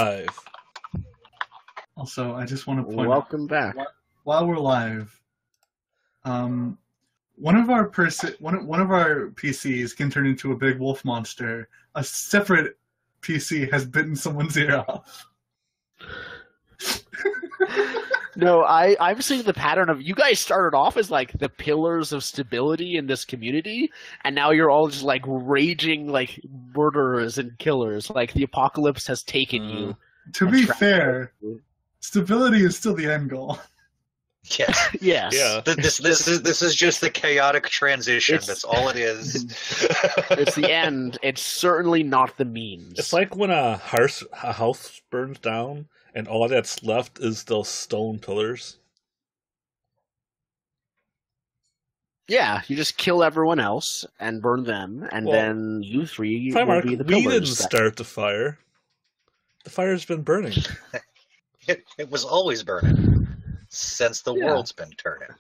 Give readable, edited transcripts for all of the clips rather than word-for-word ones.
live. Also, I just want to point Welcome back. while we're live, one of our PCs can turn into a big wolf monster. A separate PC has bitten someone's ear off. No, I'm seeing the pattern of you guys started off as like the pillars of stability in this community, and now you're all just like raging like murderers and killers. Like the apocalypse has taken you. To be fair, stability is still the end goal. Yes. Yes. Yeah. This is just the chaotic transition. That's all it is. It's the end. It's certainly not the means. It's like when a house burns down and all that's left is those stone pillars. Yeah, you just kill everyone else and burn them, and then you three will be the we pillars. didn't start the fire. The fire's been burning. It was always burning since the world's been turning.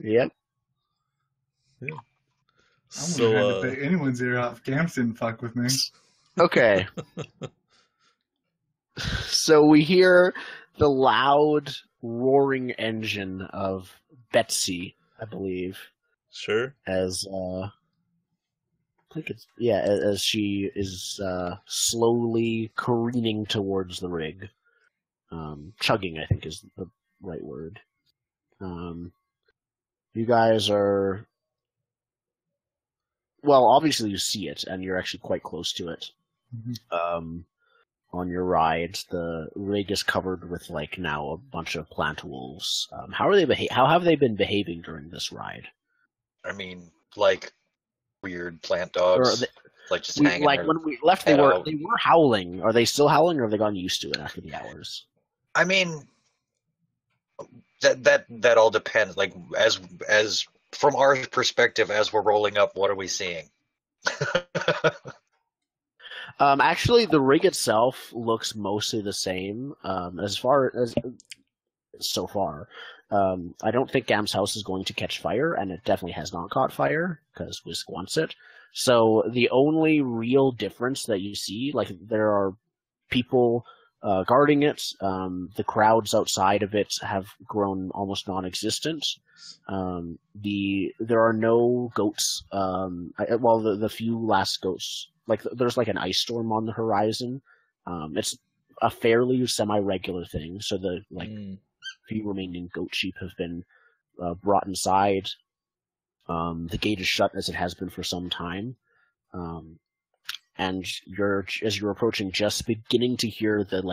Yep. I So, wouldn't have to bit anyone's ear off. Gams didn't fuck with me. Okay. So we hear the loud roaring engine of Betsy, I believe, sure. as I think it's as she is slowly careening towards the rig. Chugging, I think, is the right word. You guys are obviously you see it, and you're actually quite close to it. Mm-hmm. On your ride, the rig is covered with now a bunch of plant wolves. How have they been behaving during this ride? I mean, like weird plant dogs, just hanging. Like when we left, they were howling. Are they still howling, or have they gotten used to it after the hours? I mean, that all depends. Like as from our perspective, as we're rolling up, what are we seeing? Actually, the rig itself looks mostly the same. As far as so far, I don't think Gam's house is going to catch fire, and it definitely has not caught fire because Whisk wants it. So the only real difference that you see, there are people guarding it. The crowds outside of it have grown almost non-existent. There are no goats. The few last goats. There's an ice storm on the horizon. It's a fairly semi-regular thing. So the few remaining goat sheep have been brought inside. The gate is shut as it has been for some time. And as you're approaching, just beginning to hear this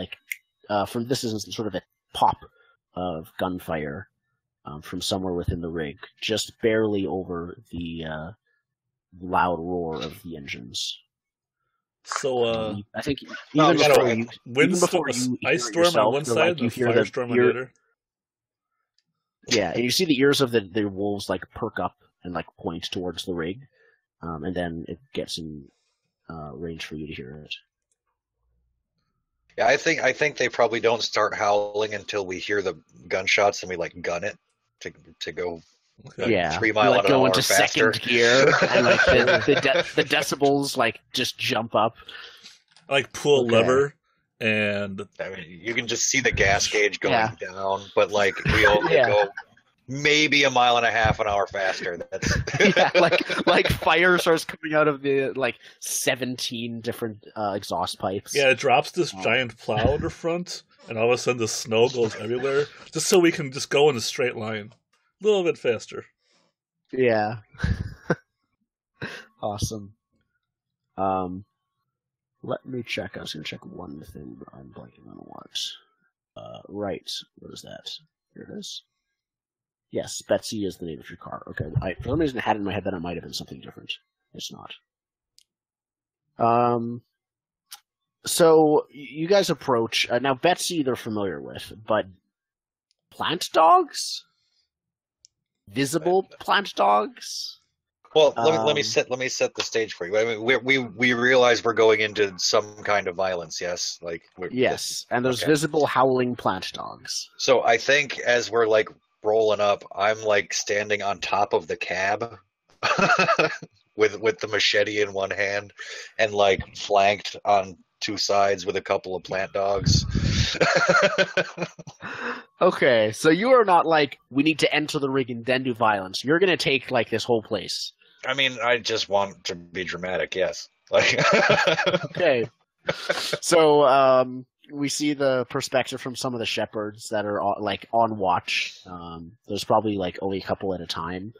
is sort of a pop of gunfire from somewhere within the rig, just barely over the loud roar of the engines. So, I think ice storm on one side, and firestorm on the other. Yeah, and you see the ears of the wolves perk up and point towards the rig, and then it gets in range for you to hear it. Yeah, I think they probably don't start howling until we hear the gunshots and we gun it to go. Yeah, 3 mile an go hour into faster. second gear, and the decibels just jump up. Pull a lever, and I mean, you can just see the gas gauge going down, but we all go maybe 1.5 miles an hour faster. That's fire starts coming out of the 17 different exhaust pipes. Yeah, it drops this giant plow in the front, and all of a sudden the snow goes everywhere, just so we can just go in a straight line. A little bit faster. Yeah. Awesome. Let me check. I was going to check one thing, but I'm blanking on what. Right. What is that? Here it is. Yes, Betsy is the name of your car. Okay. For some reason I had it in my head that it might have been something different. It's not. So you guys approach. Now Betsy they're familiar with, but plant dogs? Visible plant dogs? Well, let me set the stage for you. I mean, we realize we're going into some kind of violence. Yes, yes, and there's visible howling plant dogs. So I think as we're rolling up, I'm standing on top of the cab with the machete in one hand and flanked on two sides with a couple of plant dogs. Okay, so you are not like, we need to enter the rig and then do violence. You're going to take, like, this whole place. I mean, I just want to be dramatic, yes. Like, Okay. So, we see the perspective from some of the shepherds that are, like, on watch. There's probably, like, only a couple at a time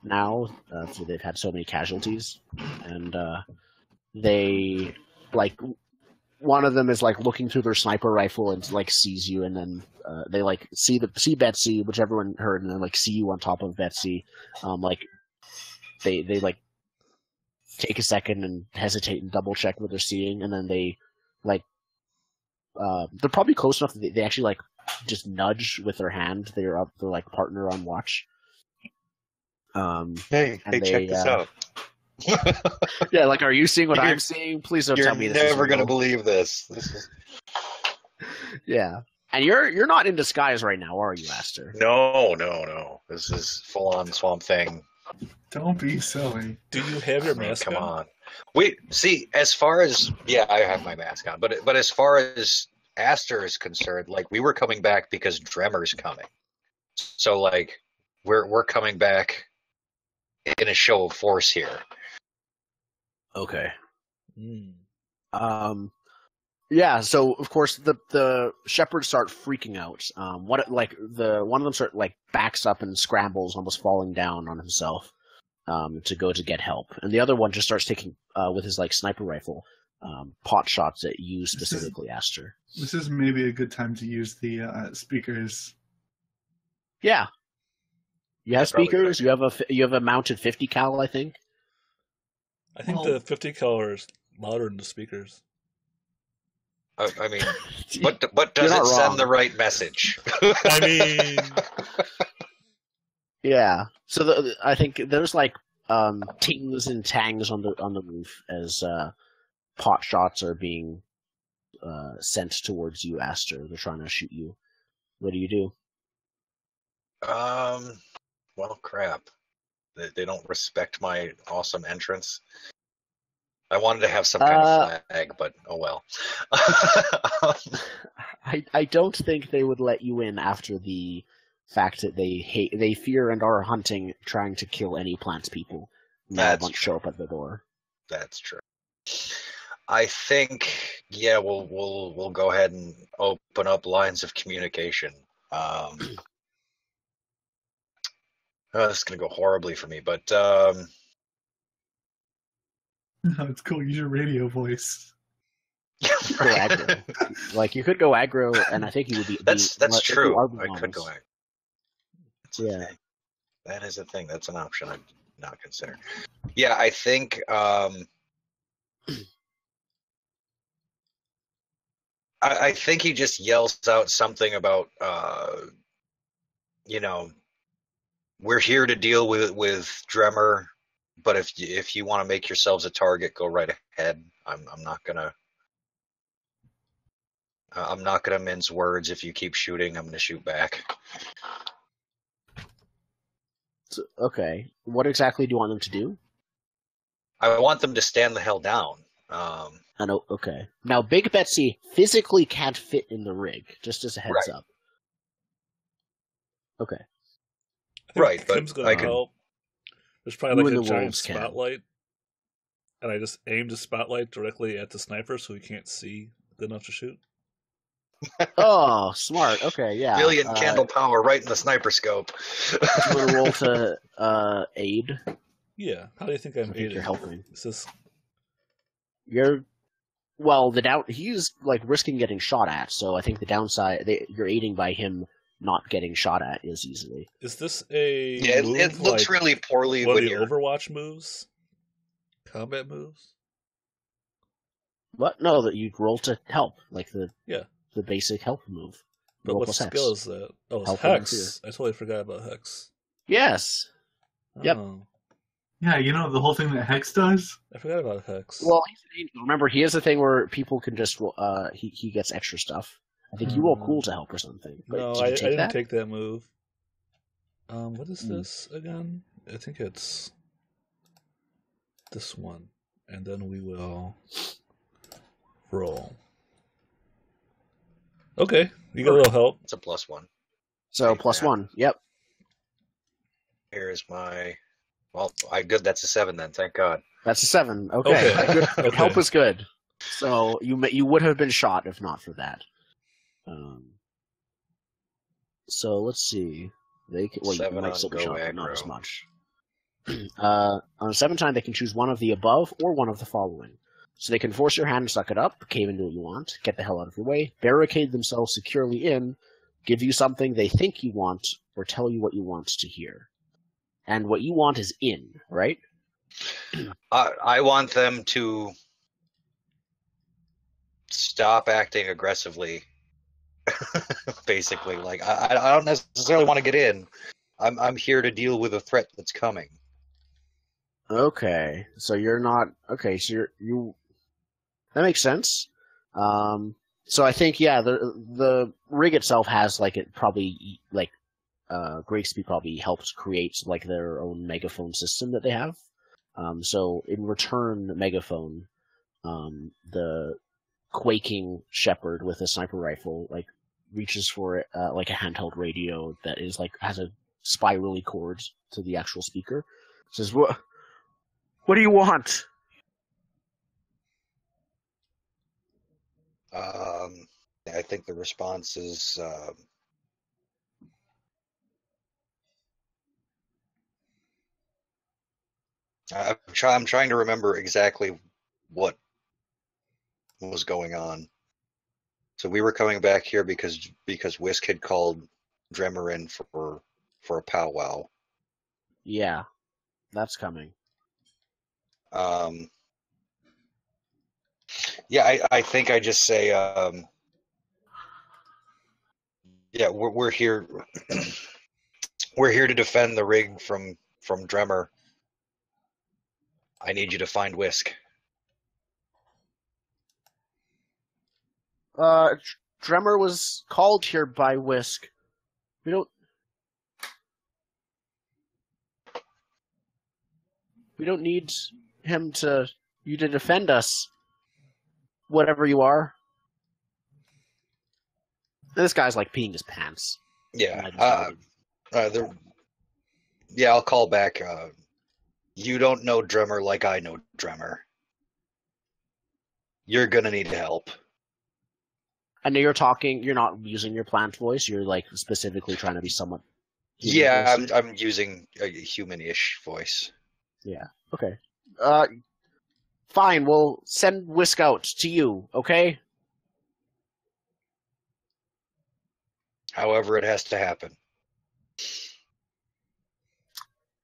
now, so they've had so many casualties. And, they, like... One of them is like looking through their sniper rifle and like sees you, and then they like see Betsy, which everyone heard, and then like see you on top of Betsy. Like they like take a second and hesitate and double check what they're seeing, and then they like they're probably close enough that they actually like just nudge with their hand. They're like partner on watch. hey, check this out. Yeah, like, are you seeing what I'm seeing? Please don't tell me this. You're never gonna believe this. This is... Yeah, and you're not in disguise right now, are you, Aster? No. This is full on Swamp Thing. Don't be silly. Do you have your mask Come on? on. Wait, see, as far as I have my mask on, but as far as Aster is concerned, like, we were coming back because Dremmer's coming. So like we're coming back in a show of force here. Okay. Yeah, so of course the shepherds start freaking out. One of them backs up and scrambles, almost falling down on himself, to go to get help. And the other one just starts taking with his like sniper rifle, pot shots at you specifically, Aster. This is maybe a good time to use the speakers. Yeah. You have speakers, you have a mounted 50 cal, I think. I think the 50 cal is louder than the speakers. I mean, but does it send the right message? I mean, yeah. So I think there's like tings and tangs on the roof as pot shots are being sent towards you, Aster. They're trying to shoot you. What do you do? Well, crap. They don't respect my awesome entrance. I wanted to have some kind of flag, but oh well. I don't think they would let you in after the fact that they fear and are hunting, trying to kill any plants people who won't show up at the door. That's true. I think we'll go ahead and open up lines of communication. This is going to go horribly for me, but... No, it's cool. Use your radio voice. Go aggro. Like, you could go aggro, and I think you would be... That's true. I could go aggro. Yeah. That is a thing. That's an option I'd not consider. Yeah, I think... I think he just yells out something about, we're here to deal with Dremmer, but if you want to make yourselves a target, go right ahead. I'm not gonna mince words. If you keep shooting, I'm gonna shoot back. So, okay, what exactly do you want them to do? I want them to stand the hell down. I know. Okay. Now, Big Betsy physically can't fit in the rig. Just as a heads up. Okay. Right, but Kim's gonna help. There's probably like a giant spotlight, and I just aimed the spotlight directly at the sniper so he can't see good enough to shoot. Oh, smart. Okay, yeah. Brilliant candle power right in the sniper scope. You want to roll to aid? Yeah. How do you think I'm aiding? You're helping. Is this... he's like risking getting shot at, so I think the downside, you're aiding by him not getting shot at as easily. Is this a move it looks like really poorly one when of the you're... Overwatch moves? Combat moves? What? No, that you roll to help, like the basic help move. But what skill is that? Oh, it's Hex. I totally forgot about Hex. Yes. Oh. Yep. Yeah, the whole thing that Hex does? I forgot about Hex. Well, remember, he has a thing where people can just, he gets extra stuff. I think you roll cool to help or something. But no, I didn't take that move. What is this again? I think it's this one. And then we will roll. Okay, you get a little help. It's a +1. So +1. Yep. Here's my. Well, that's a 7 then. Thank God. That's a 7. Okay. Good. Okay. Help is good. So you would have been shot if not for that. So let's see. You might still be shot, but not as much. On a 7 time, they can choose one of the above or one of the following. So they can force your hand to suck it up, cave into what you want, get the hell out of your way, barricade themselves securely in, give you something they think you want, or tell you what you want to hear. And what you want is in, right? I want them to stop acting aggressively. Basically, like I don't necessarily want to get in. I'm here to deal with a threat that's coming. Okay, so you're not okay. So you that makes sense. So I think the rig itself has Grigsby probably helped create like their own megaphone system that they have. So in return, Megaphone, the quaking shepherd with a sniper rifle, like reaches for like a handheld radio that is like has a spirally cord to the actual speaker. Says, "What do you want?" I think the response is. I'm trying to remember exactly what was going on. So we were coming back here because Whisk had called Dremmer in for a powwow. Yeah, that's coming. Yeah, I think I just say, yeah, we're here. We're here to defend the rig from Dremmer. I need you to find Whisk. Dremmer was called here by Whisk. We don't need you to defend us. Whatever you are. This guy's like peeing his pants. Yeah. I'll call back. You don't know Dremmer like I know Dremmer. You're gonna need help. I know you're not using your plant voice, you're like specifically trying to be somewhat Yeah, I'm using a human-ish voice. Yeah. Okay. Fine, we'll send Whisk out to you, okay? However it has to happen.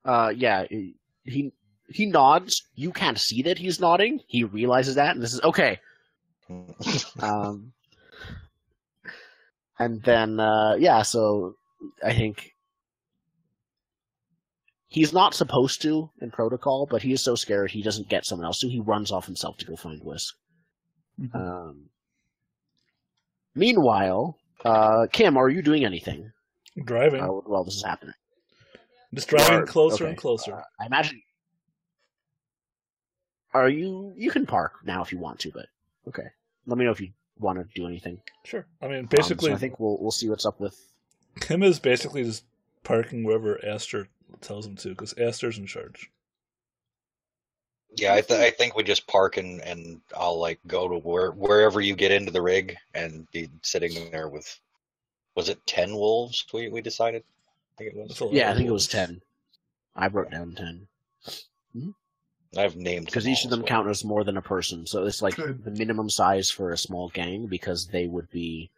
Yeah, he nods. You can't see that he's nodding. He realizes that, and this is okay. And then, so I think he's not supposed to in protocol, but he is so scared he doesn't get someone else to. He runs off himself to go find Whisk. Mm-hmm. Meanwhile, Kim, are you doing anything? I'm driving. While this is happening. I'm just driving closer and closer. I imagine. You can park now if you want to, but okay. Let me know if you want to do anything. Sure. I mean, basically, so I think we'll see what's up with. Kim is basically just parking wherever Aster tells him to, because Aster's in charge. Yeah, I think we just park and I'll like go to wherever you get into the rig and be sitting there with. Was it 10 wolves? We decided. I think it was. Yeah, I think it was 10. I wrote down 10. Mm-hmm. I've named because each of them count as more than a person, so it's like the minimum size for a small gang because they would be.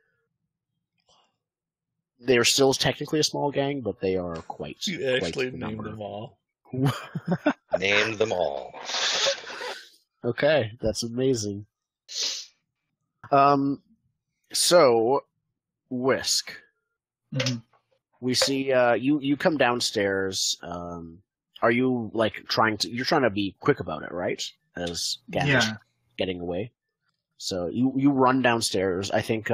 They are still technically a small gang, but they are quite. You actually named them all. Named them all. Okay, that's amazing. So, Whisk. Mm-hmm. We see you come downstairs. Are you like you're trying to be quick about it, right? As Gav's getting away. So you run downstairs. I think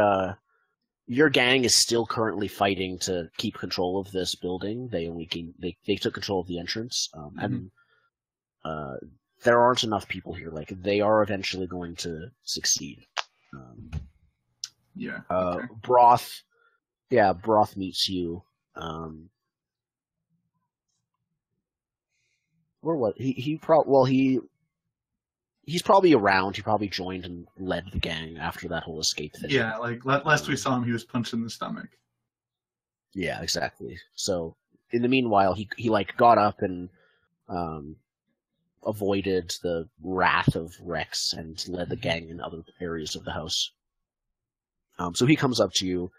your gang is still currently fighting to keep control of this building. They took control of the entrance, and there aren't enough people here. Like they are eventually going to succeed. Yeah. Broth meets you. Where was he's probably around. He probably joined and led the gang after that whole escape thing. Yeah, like last we saw him, he was punched in the stomach. Yeah, exactly. So in the meanwhile, he like got up and avoided the wrath of Rex and led the gang in other areas of the house. So he comes up to you.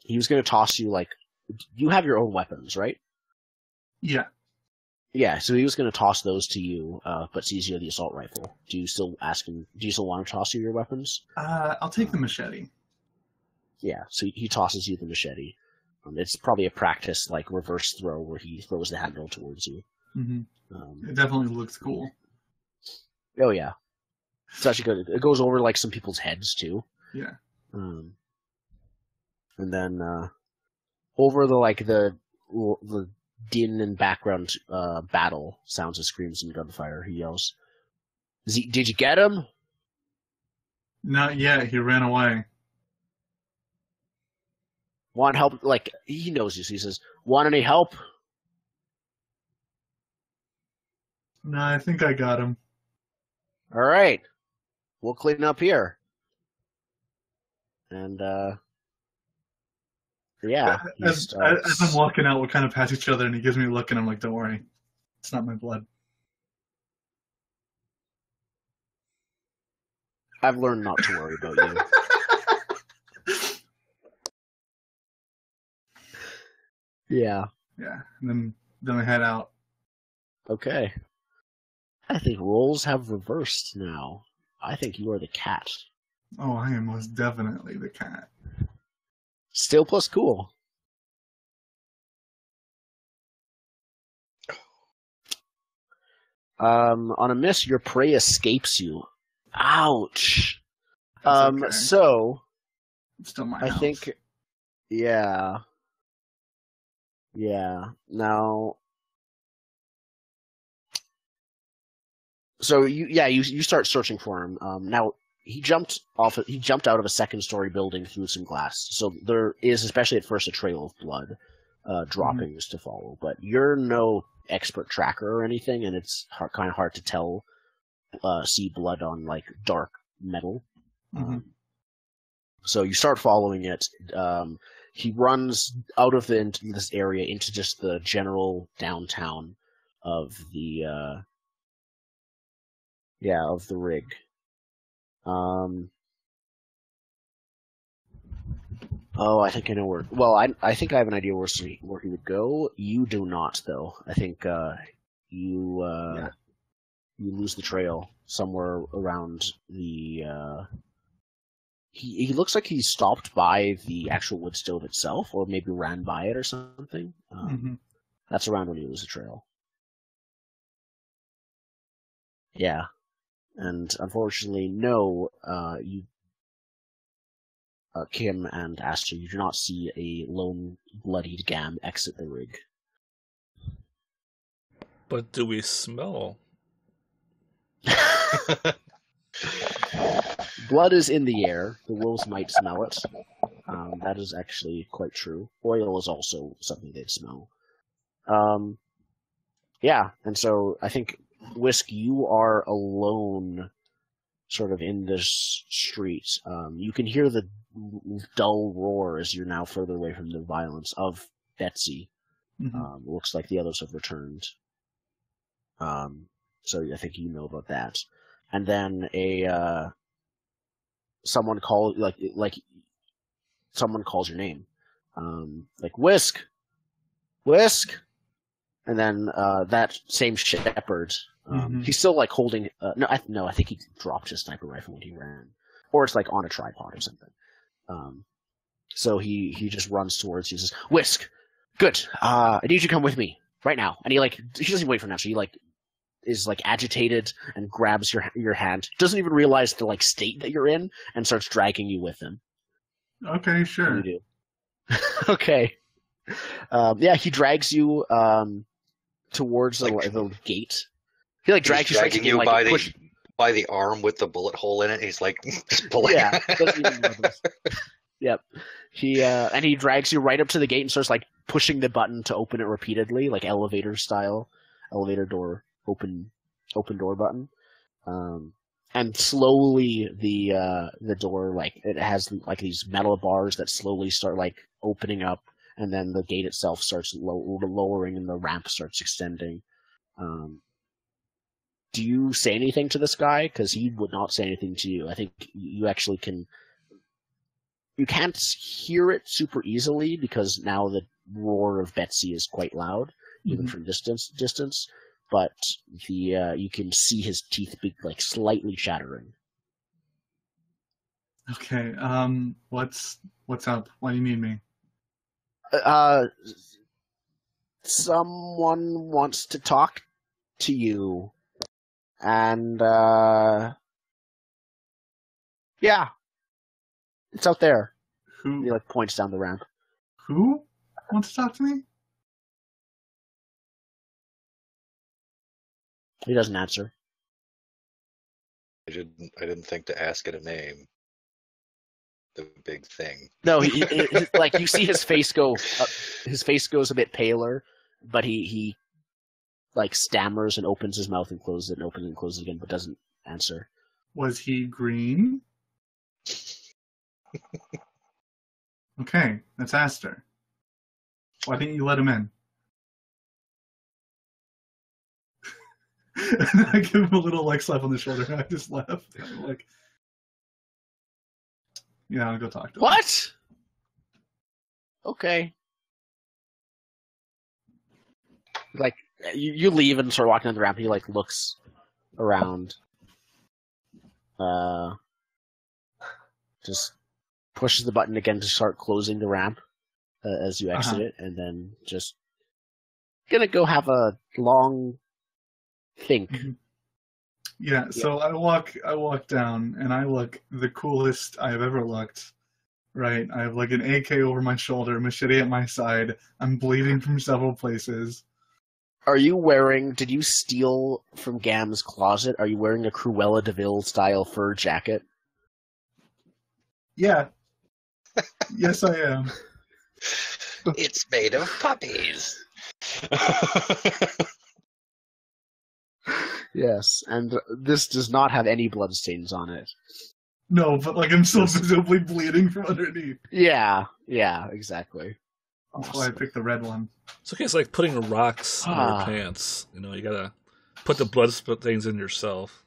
He was going to toss you, like, you have your own weapons, right? Yeah. Yeah, so he was going to toss those to you, but sees you have the assault rifle. Do you still want to toss you your weapons? I'll take the machete. Yeah, so he tosses you the machete. It's probably a practice, like, reverse throw where he throws the handle towards you. Mm-hmm. It definitely looks cool. Oh, yeah. It's actually good. It goes over, like, some people's heads, too. Yeah. And then, over the din and background, battle sounds of screams and gunfire, he yells, "Did you get him?" Not yet. He ran away. Want help? Like, he knows you, so he says, "Want any help?" No, I think I got him. All right. We'll clean up here. And, yeah. As I'm walking out, we kind of pass each other, and he gives me a look, and I'm like, don't worry. It's not my blood. I've learned not to worry about you. Yeah. Yeah, and then I head out. Okay. I think roles have reversed now. I think you are the cat. Oh, I am most definitely the cat. Still plus cool. On a miss, your prey escapes you. Ouch. Okay. So It's still my I house. think, yeah. Now, so you start searching for him. Now he jumped out of a second-story building through some glass. So there is, especially at first, a trail of blood droppings to follow. But you're no expert tracker or anything, and it's kind of hard to tell. See blood on like dark metal. So you start following it. He runs out of this area into just the general downtown of the of the rig. I think I know where. Well, I think I have an idea where he would go. You do not, though. I think you lose the trail somewhere around the. He looks like he stopped by the actual wood stove itself, or maybe ran by it or something. That's around when you lose the trail. Yeah. And unfortunately, no, you, Kim and Astor, you do not see a lone bloodied Gam exit the rig. But do we smell? Blood is in the air. The wolves might smell it. That is actually quite true. Oil is also something they smell. Yeah, and so I think, Whisk, you are alone sort of in this street. You can hear the dull roar as you're now further away from the violence of Betsy. Looks like the others have returned. So I think you know about that. And then someone calls your name. Like, Whisk! Whisk! And then that same shepherd, he's still like holding. I think he dropped his sniper rifle when he ran, or it's like on a tripod or something. So he just runs towards you. He says, "Whisk, good. I need you to come with me right now." And he doesn't even wait for now. So he is agitated and grabs your hand. Doesn't even realize the state that you're in, and starts dragging you with him. Okay, sure. You do. Okay. He drags you towards the gate. He drags you dragging you by by the arm with the bullet hole in it. He's like, just pulling. Yeah. Yep. He drags you right up to the gate and starts like pushing the button to open it repeatedly, like elevator style, elevator door open door button. And slowly the door, like, it has like these metal bars that slowly start like opening up, and then the gate itself starts lowering and the ramp starts extending. Do you say anything to this guy? Because he would not say anything to you. I think you actually can. You can't hear it super easily because now the roar of Betsy is quite loud, even from distance. But you can see his teeth be like slightly chattering. Okay. What's up? Why do you need me? Someone wants to talk to you, and yeah, it's out there. Who? He like points down the ramp. Who wants to talk to me? He doesn't answer. I didn't think to ask it a name. The big thing. No, he like you see his face go. His face goes a bit paler, but he like stammers and opens his mouth and closes it and opens and closes it again, but doesn't answer. Was he green? Okay, that's Aster. Why didn't you let him in? And I give him a little like slap on the shoulder and I just laugh. I'm like, yeah, I'll go talk to him. What? Okay. Like you leave and start walking down the ramp. And he like looks around. Just pushes the button again to start closing the ramp as you exit it, and then just gonna go have a long think. Yeah, so I walk down and I look the coolest I have ever looked. Right, I have like an AK over my shoulder, machete at my side. I'm bleeding from several places. Are you wearing? Did you steal from Gam's closet? Are you wearing a Cruella de Vil style fur jacket? Yeah. Yes, I am. It's made of puppies. Yes, and this does not have any bloodstains on it. No, but like I'm still visibly bleeding from underneath. Yeah, exactly. That's why I picked the red one. It's okay. It's like putting rocks in your pants. You know, you gotta put the blood stains in yourself.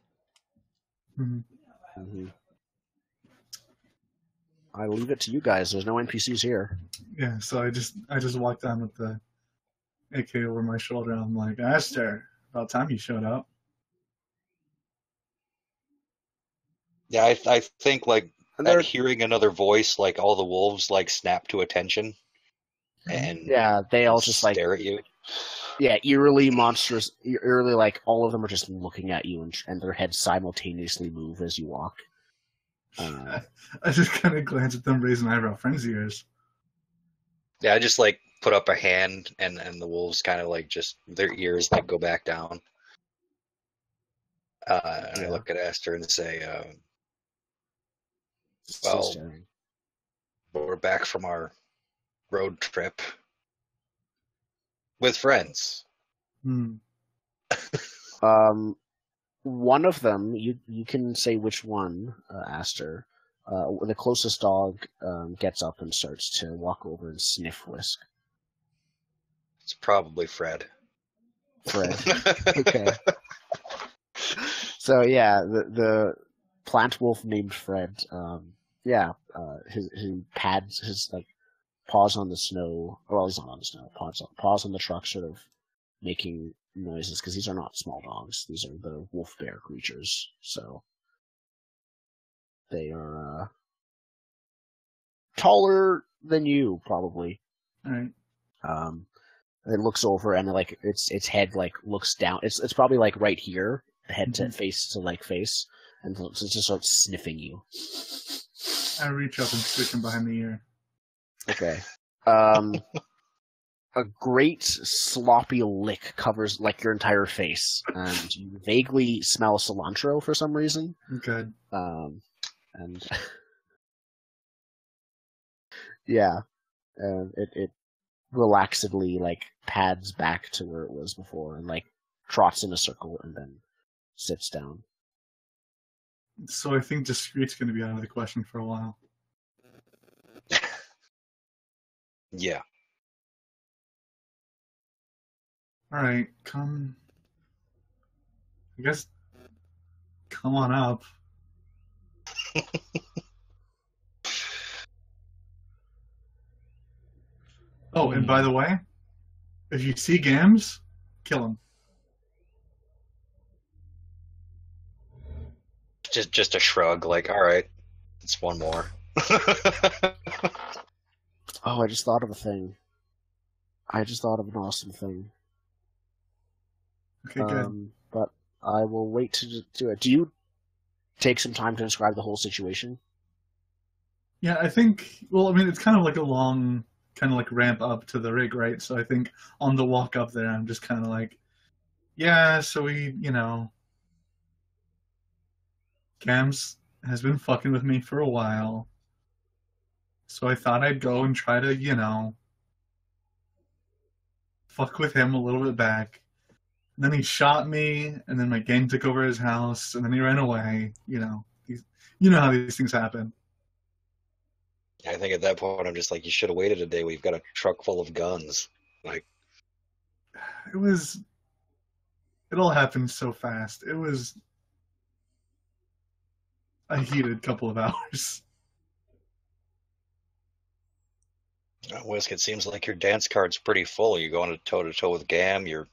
Mm-hmm. I leave it to you guys. There's no NPCs here. Yeah, so I just walked down with the AK over my shoulder. And I'm like, Aster, about time you showed up. Yeah, I think like at hearing another voice, like all the wolves like snap to attention, and yeah, they all just like stare at you. Yeah, eerily monstrous. Eerily, like all of them are just looking at you, and their heads simultaneously move as you walk. I just kind of glance at them, raise an eyebrow. Friends of yours? Yeah, I just like put up a hand, and the wolves kind of like just their ears like go back down. And I look at Aster and say, "Well, we're back from our road trip with friends." One of them, you can say which one, Aster. The closest dog gets up and starts to walk over and sniff Whisk. It's probably Fred. Fred. Okay. So yeah, the plant wolf named Fred. He pads his like paws on the snow. Well, he's not on the snow. Paws on the truck, sort of making noises, because these are not small dogs. These are the wolf bear creatures. So they are taller than you, probably. All right. It looks over and like its head like looks down. It's probably like right here, head to face to like face, and it just starts sniffing you. I reach up and stick him behind the ear. Okay. a great sloppy lick covers like your entire face, and you vaguely smell cilantro for some reason. Good. And yeah, it relaxedly like pads back to where it was before, and like trots in a circle, and then sits down. So I think discreet's going to be out of the question for a while. Yeah. Alright, come... I guess... Come on up. Oh, and by the way, if you see Gams, kill him. Just a shrug, like, alright, it's one more. Oh, I just thought of a thing. I just thought of an awesome thing. Okay, good. But I will wait to do it. Do you take some time to describe the whole situation? Yeah, I think, well, I mean, it's kind of like a long, kind of like ramp up to the rig, right? So I think on the walk up there, I'm just kind of like, yeah, so we, Gams has been fucking with me for a while. So I thought I'd go and try to, fuck with him a little bit back. And then he shot me, and then my gang took over his house, and then he ran away. You know how these things happen. I think at that point, I'm just like, you should have waited a day. We've got a truck full of guns. Like, it all happened so fast. It was a heated couple of hours. Whisk, it seems like your dance card's pretty full. You're going toe to toe with Gam. You're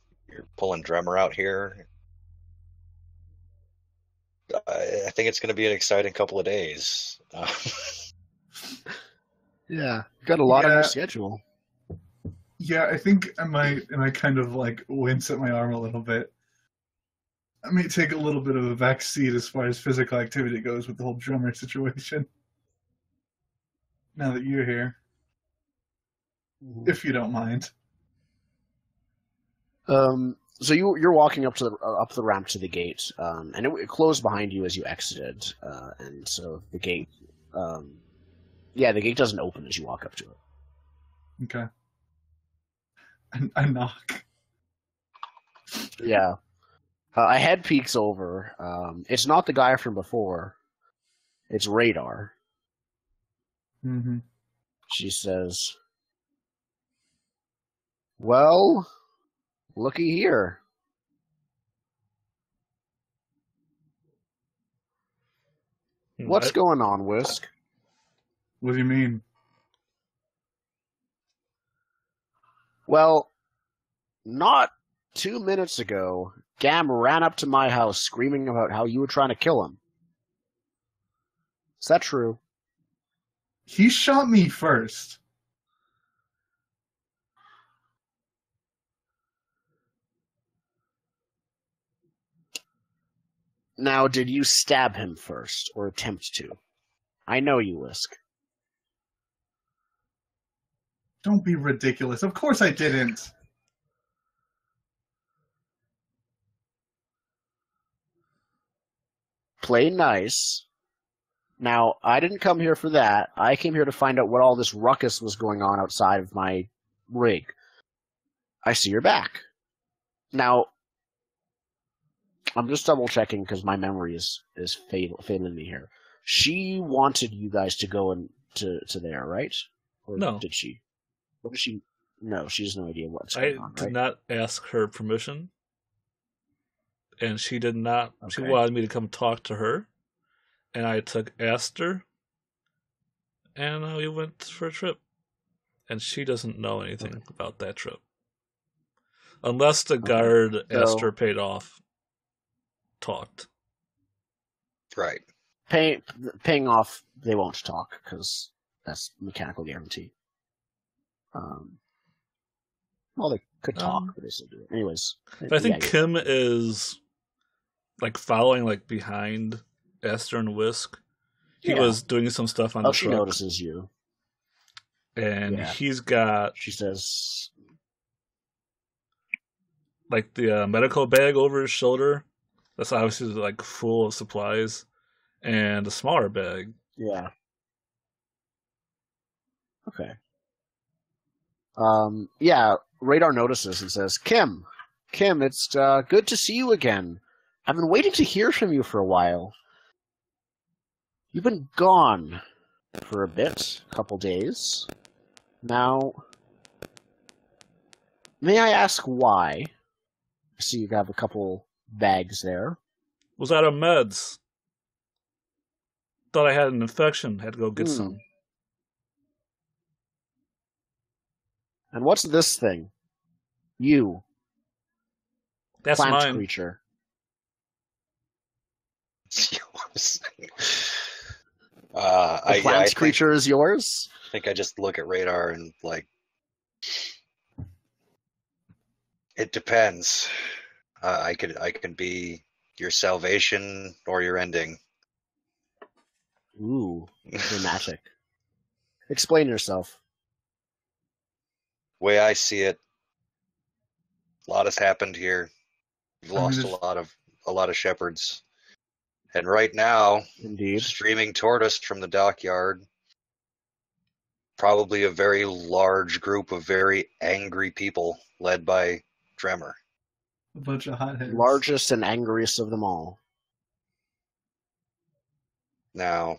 pulling Dremmer out here. I think it's going to be an exciting couple of days. Yeah, got a lot on your schedule. Yeah, I think I might kind of like wince at my arm a little bit. I may take a little bit of a back seat as far as physical activity goes with the whole drummer situation. Now that you're here. If you don't mind. So you're walking up the ramp to the gate, and it closed behind you as you exited, and so the gate, the gate doesn't open as you walk up to it. Okay. I knock. Yeah. A head peeks over. It's not the guy from before. It's Radar. Mm-hmm. She says, "Well, looky here." What's going on, Whisk? What do you mean? Well, not 2 minutes ago, Gam ran up to my house screaming about how you were trying to kill him. Is that true? He shot me first. Now, did you stab him first, or attempt to? I know you, Whisk. Don't be ridiculous. Of course I didn't. Play nice. Now, I didn't come here for that. I came here to find out what all this ruckus was going on outside of my rig. I see you're back. Now, I'm just double-checking because my memory is failing me here. She wanted you guys to go to there, right? Or no. Did she? What did she? No, she has no idea what's going on, right? I did not ask her permission. And she did not. Okay. She wanted me to come talk to her. And I took Aster. And we went for a trip. And she doesn't know anything about that trip. Unless the guard Aster paid off talked. Right. Paying off, they won't talk, because that's mechanical guarantee. Well, they could talk, but they still do it. Anyways. But I think Kim is following behind Aster and Whisk. He was doing some stuff on the truck. She notices you. And he's got... She says... like the medical bag over his shoulder. That's obviously like full of supplies, and a smaller bag. Yeah. Okay. Yeah, Radar notices and says, Kim, it's good to see you again. I've been waiting to hear from you for a while. You've been gone for a bit, a couple days. Now, may I ask why? I see you have a couple bags there. Was out of meds. Thought I had an infection. Had to go get some. And what's this thing? You. That's plant mine. Creature. The plant creature is yours? I think I just look at Radar and like, it depends. I could be your salvation or your ending. Ooh, dramatic. Explain yourself. Way I see it, a lot has happened here. We've lost a lot of shepherds, and right now, indeed, streaming toward us from the dockyard, probably a very large group of very angry people led by Dremmer. A bunch of hotheads. Largest and angriest of them all. Now,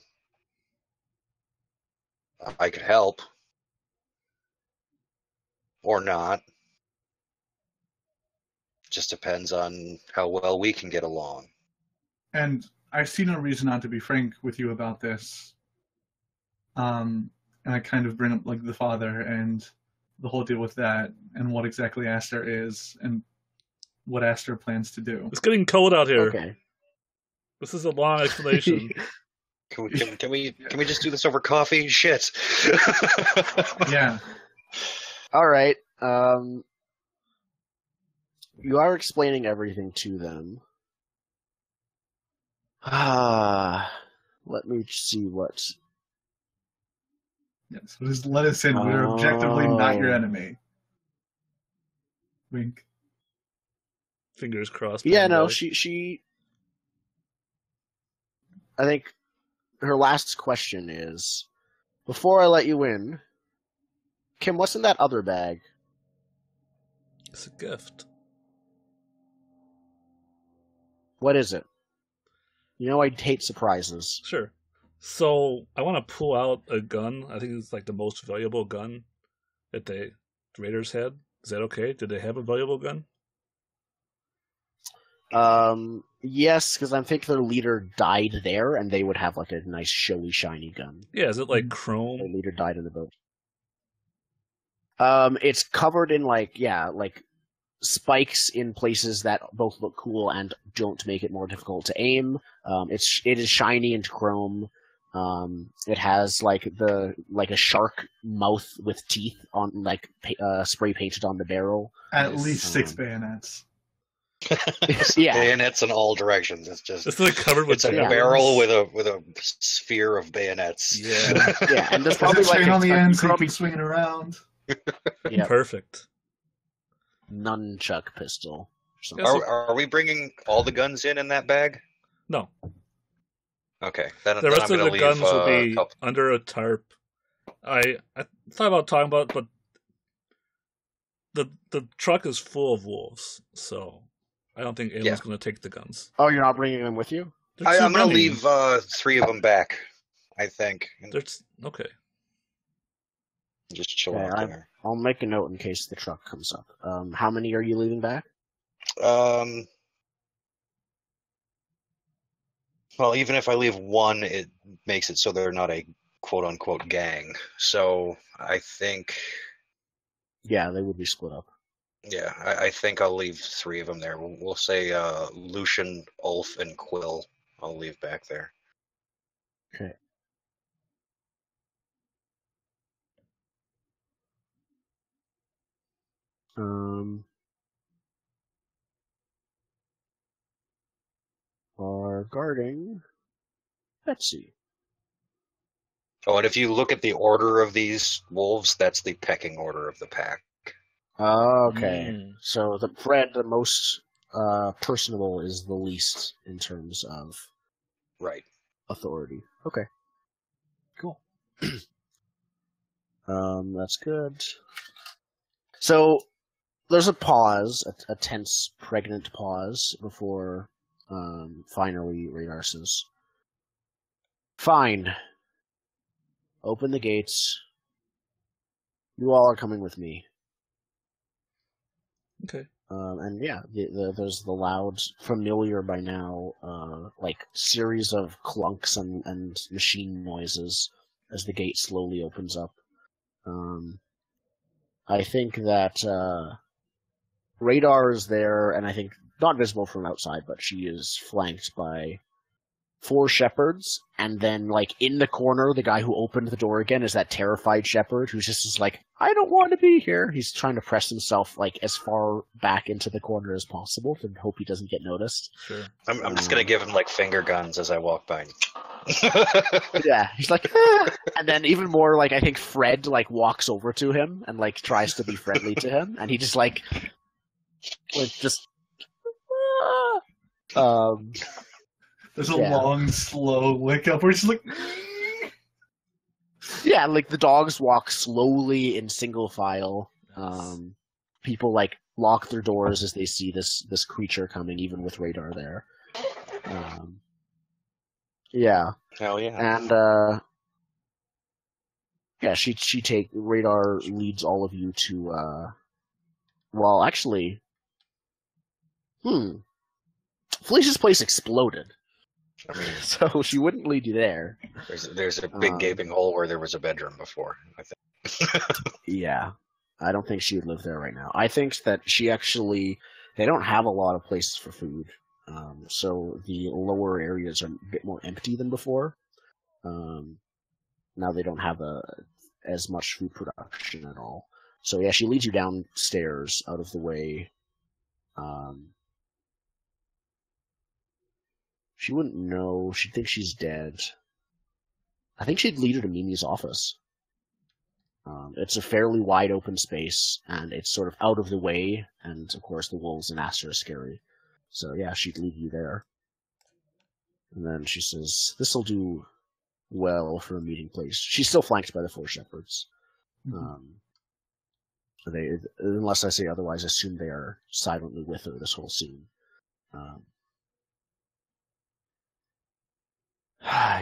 I could help. Or not. Just depends on how well we can get along. And I see no reason not to be frank with you about this. And I kind of bring up like the father and the whole deal with that, and what exactly Aster is, and what Aster plans to do. It's getting cold out here. Okay. This is a long explanation. Can we just do this over coffee? Shit. Yeah. All right. You are explaining everything to them. Let me see what. Yeah, so just let us in. We're objectively not your enemy. Wink. Fingers crossed. Yeah, no, she. I think her last question is, before I let you in, Kim, what's in that other bag? It's a gift. What is it? You know I hate surprises. Sure. So I want to pull out a gun. I think it's like the most valuable gun that the Raiders had. Is that okay? Did they have a valuable gun? Yes, because I think their leader died there, and they would have like a nice, showy, shiny gun. Yeah, is it like chrome? Their leader died in the boat. It's covered in like spikes in places that both look cool and don't make it more difficult to aim. It is shiny and chrome. It has like a shark mouth with teeth on spray painted on the barrel. At least 6 bayonets. Yeah, bayonets in all directions. It's like covered with. It's a barrel with a sphere of bayonets. Yeah, yeah, and there's probably like on the end so you can swing it around. Yeah, perfect. Nunchuck pistol. Are we bringing all the guns in that bag? No. Okay, the rest of the guns will be under a tarp. I thought about talking about, but the truck is full of wolves, so I don't think anyone's going to take the guns. Oh, you're not bringing them with you? I'm going to leave 3 of them back, I think. Okay. Just chill out there. I'll make a note in case the truck comes up. How many are you leaving back? Well, even if I leave 1, it makes it so they're not a quote-unquote gang. So I think... Yeah, they would be split up. Yeah, I think I'll leave 3 of them there. We'll say Lucian, Ulf, and Quill I'll leave back there. Okay. Are guarding Betsy. Oh, and if you look at the order of these wolves, that's the pecking order of the pack. Okay. So the most personable is the least in terms of Right. authority. Okay. Cool. That's good. So there's a pause, a tense, pregnant pause before finally Radar says, "Fine. Open the gates. You all are coming with me." Okay. And yeah, there's the loud, familiar by now, series of clunks and machine noises as the gate slowly opens up. I think that Radar is there, and I think not visible from outside, but she is flanked by 4 shepherds, and then, in the corner, the guy who opened the door again is that terrified shepherd who's just like, I don't want to be here. He's trying to press himself, as far back into the corner as possible to hope he doesn't get noticed. Sure. I'm just going to give him, finger guns as I walk by. Yeah, he's like, ah! And then even more, I think Fred, walks over to him and, tries to be friendly to him, and he just, just... There's a long, slow lick up where it's like... Yeah, the dogs walk slowly in single file. People, lock their doors as they see this creature coming, even with Radar there. Yeah. Hell yeah. And, yeah, Radar leads all of you to, well, actually... Felicia's place exploded. I mean, so she wouldn't lead you there. There's a big gaping hole where there was a bedroom before, I think. Yeah. I don't think she would live there right now. I think that they don't have a lot of places for food. So the lower areas are a bit more empty than before. Now they don't have as much food production at all. So yeah, she leads you downstairs out of the way. She wouldn't know. She'd think she's dead. I think she'd lead her to Mimi's office. It's a fairly wide open space, and it's sort of out of the way, and of course the wolves and Aster are scary. So yeah, she'd lead you there. And then she says, "This'll do well for a meeting place." She's still flanked by the 4 shepherds. They, unless I say otherwise, assume they are silently with her this whole scene.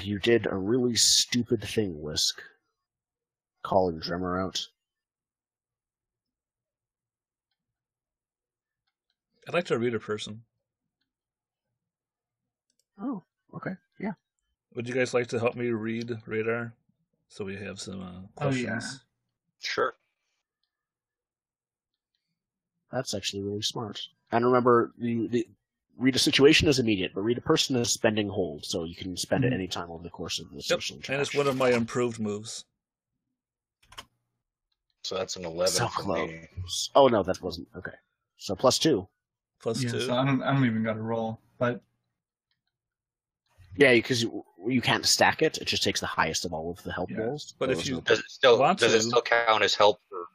You did a really stupid thing, Whisk. Calling Dremmer out. I'd like to read a person. Oh, okay, yeah. Would you guys like to help me read Radar? So we have some questions. Oh, yeah. Sure. That's actually really smart. And remember, the read a situation is immediate, but read a person is spending hold, so you can spend it any time over the course of the social interaction. And it's one of my improved moves. So that's an 11 so for close. me. Oh no, that wasn't okay. So +2. +2. So I don't even got to roll, but yeah, because you can't stack it. It just takes the highest of all of the help rolls. But if you does it still count as help for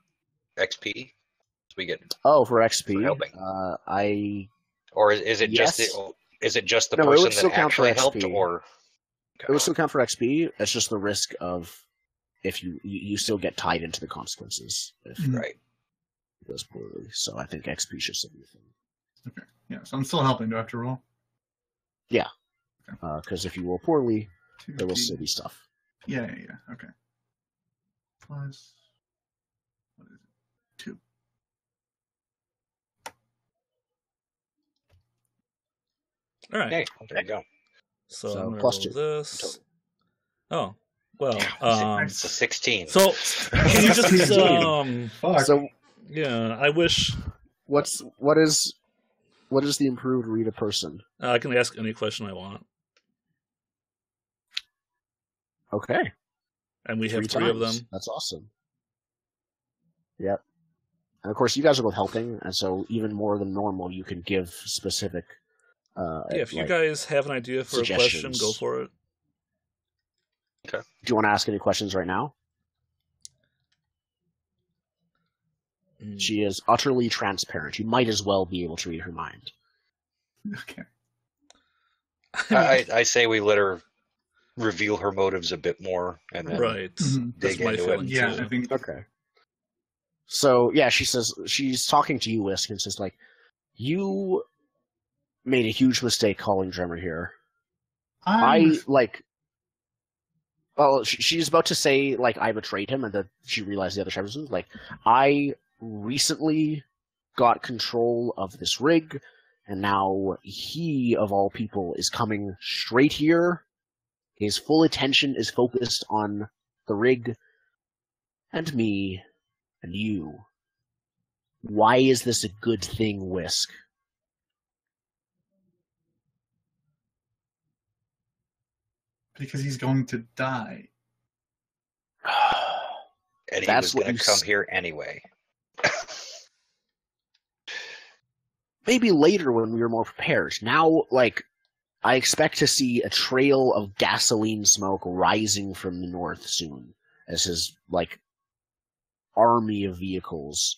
XP? We get for XP. For helping. Or is it yes. just the person that actually helped, or it would still count for XP? It's just the risk of if you still get tied into the consequences if right. It goes poorly. So I think XP should still be a thing. Okay. Yeah, so I'm still helping. Do I have to roll? Yeah. Because if you roll poorly, 2, there will still be stuff. Yeah. Okay. Plus, what is it? 2. All right. Hey, there you go. So I'm +2. This. Oh, well. It's a 16. So can you just Fuck. So yeah, I wish. what is the improved read a person? I can ask any question I want. Okay. And we have 3 of them. That's awesome. Yep. And of course, you guys are both helping, and so even more than normal, you can give specific. If you guys have an idea for a question, go for it. Okay. Do you want to ask any questions right now? She is utterly transparent. You might as well be able to read her mind. Okay. I say we let her reveal her motives a bit more and then Right. dig That's my into feeling it. Yeah, too. I think. Okay. So, yeah, she says, she's talking to you, Whisk, and says, like, you made a huge mistake calling Dremmer here. Well, she's about to say, like, I betrayed him, and then she realized the other shepherds. Like, I recently got control of this rig, and now he, of all people, is coming straight here. His full attention is focused on the rig, and me, and you. Why is this a good thing, Whisk? Because he's going to die. And he That's was what going you to come here anyway. Maybe later when we were more prepared. Now, like, I expect to see a trail of gasoline smoke rising from the north soon, as his, like, army of vehicles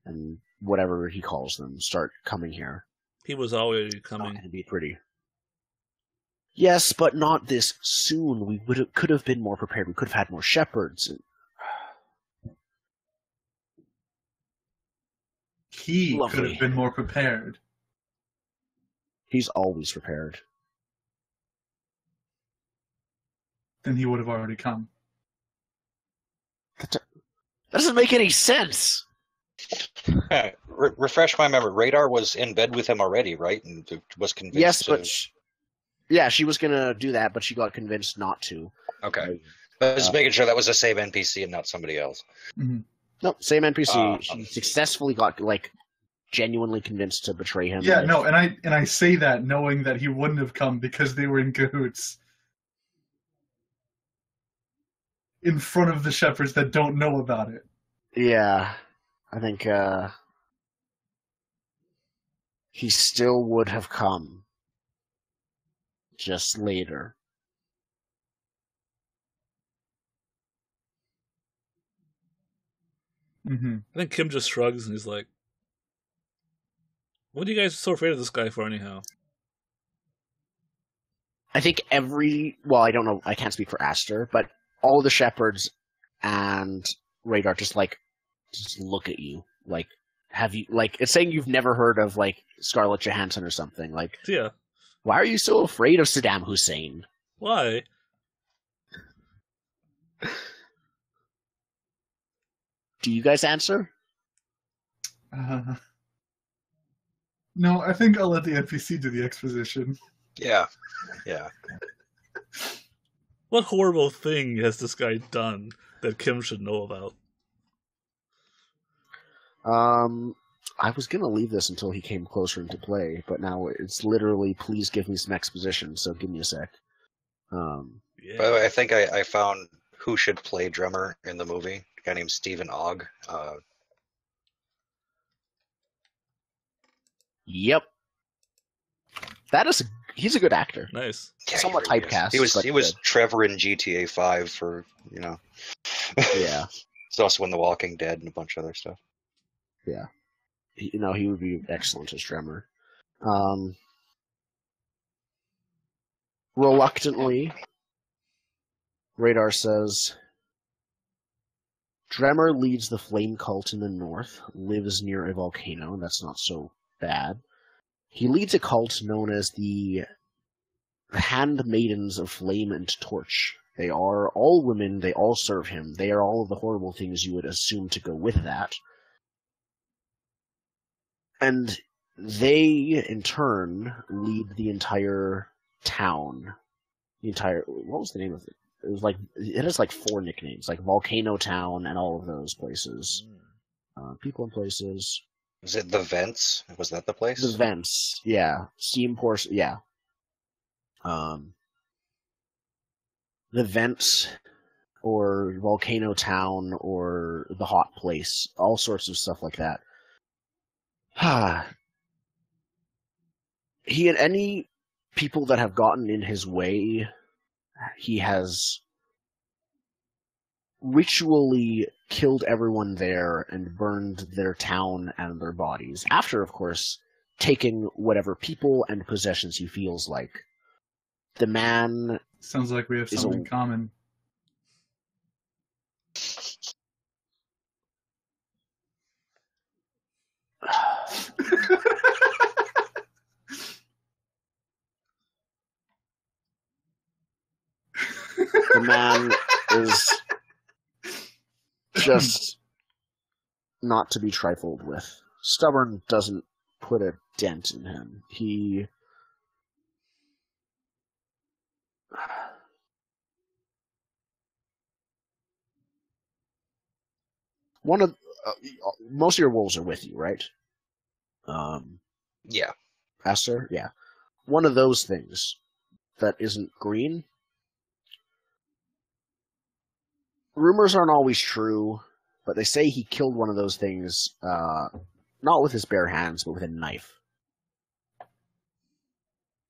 and whatever he calls them start coming here. He was already coming. It'd be pretty. Yes, but not this soon. We could have been more prepared. We could have had more shepherds. He Lovely. could have been more prepared. He's always prepared. Then he would have already come. That doesn't make any sense. Refresh my memory. Radar was in bed with him already, right? And was convinced. Yes, but she was gonna do that, but she got convinced not to. Okay, but just making sure that was the same NPC and not somebody else. Mm-hmm. Nope, same NPC. She successfully got, like, genuinely convinced to betray him. Yeah, no, and I say that knowing that he wouldn't have come because they were in cahoots. In front of the shepherds that don't know about it. Yeah, I think he still would have come. Just later. Mm-hmm. I think Kim just shrugs and he's like, "What are you guys so afraid of this guy for, anyhow?" I think I don't know, I can't speak for Aster, but all the shepherds and Radar just look at you. Like, have you, like, it's saying you've never heard of, like, Scarlett Johansson or something. Like, Yeah. why are you so afraid of Saddam Hussein? Why? Do you guys answer? No, I think I'll let the NPC do the exposition. Yeah. What horrible thing has this guy done that Kim should know about? I was gonna leave this until he came closer into play, but now it's literally, please give me some exposition, so give me a sec. Yeah. By the way, I think I found who should play drummer in the movie. A guy named Stephen Ogg. Yep. He's a good actor. Nice. Yeah, Somewhat he really typecast, is. but He was good. Trevor in GTA 5 for, Yeah. He's also in The Walking Dead and a bunch of other stuff. Yeah. He would be excellent as drummer. Reluctantly, Radar says, Dremmer leads the flame cult in the north, lives near a volcano, and that's not so bad. He leads a cult known as the Handmaidens of Flame and Torch. They are all women, they all serve him, they are all of the horrible things you would assume to go with that. And they, in turn, lead the entire town. What was the name of it? It has like 4 nicknames, like Volcano Town and all of those places. People and places. Is it The Vents? Was that the place? The Vents, yeah. Steamport, yeah. The Vents, or Volcano Town, or the Hot Place. All sorts of stuff like that. He and any people that have gotten in his way, he has ritually killed everyone there and burned their town and their bodies. After, of course, taking whatever people and possessions he feels like. The man... Sounds like we have something in common. The man is just not to be trifled with. Stubborn doesn't put a dent in him. Most of your wolves are with you, right? Yeah. Aster? Yeah. One of those things that isn't green. Rumors aren't always true, but they say he killed one of those things, not with his bare hands, but with a knife.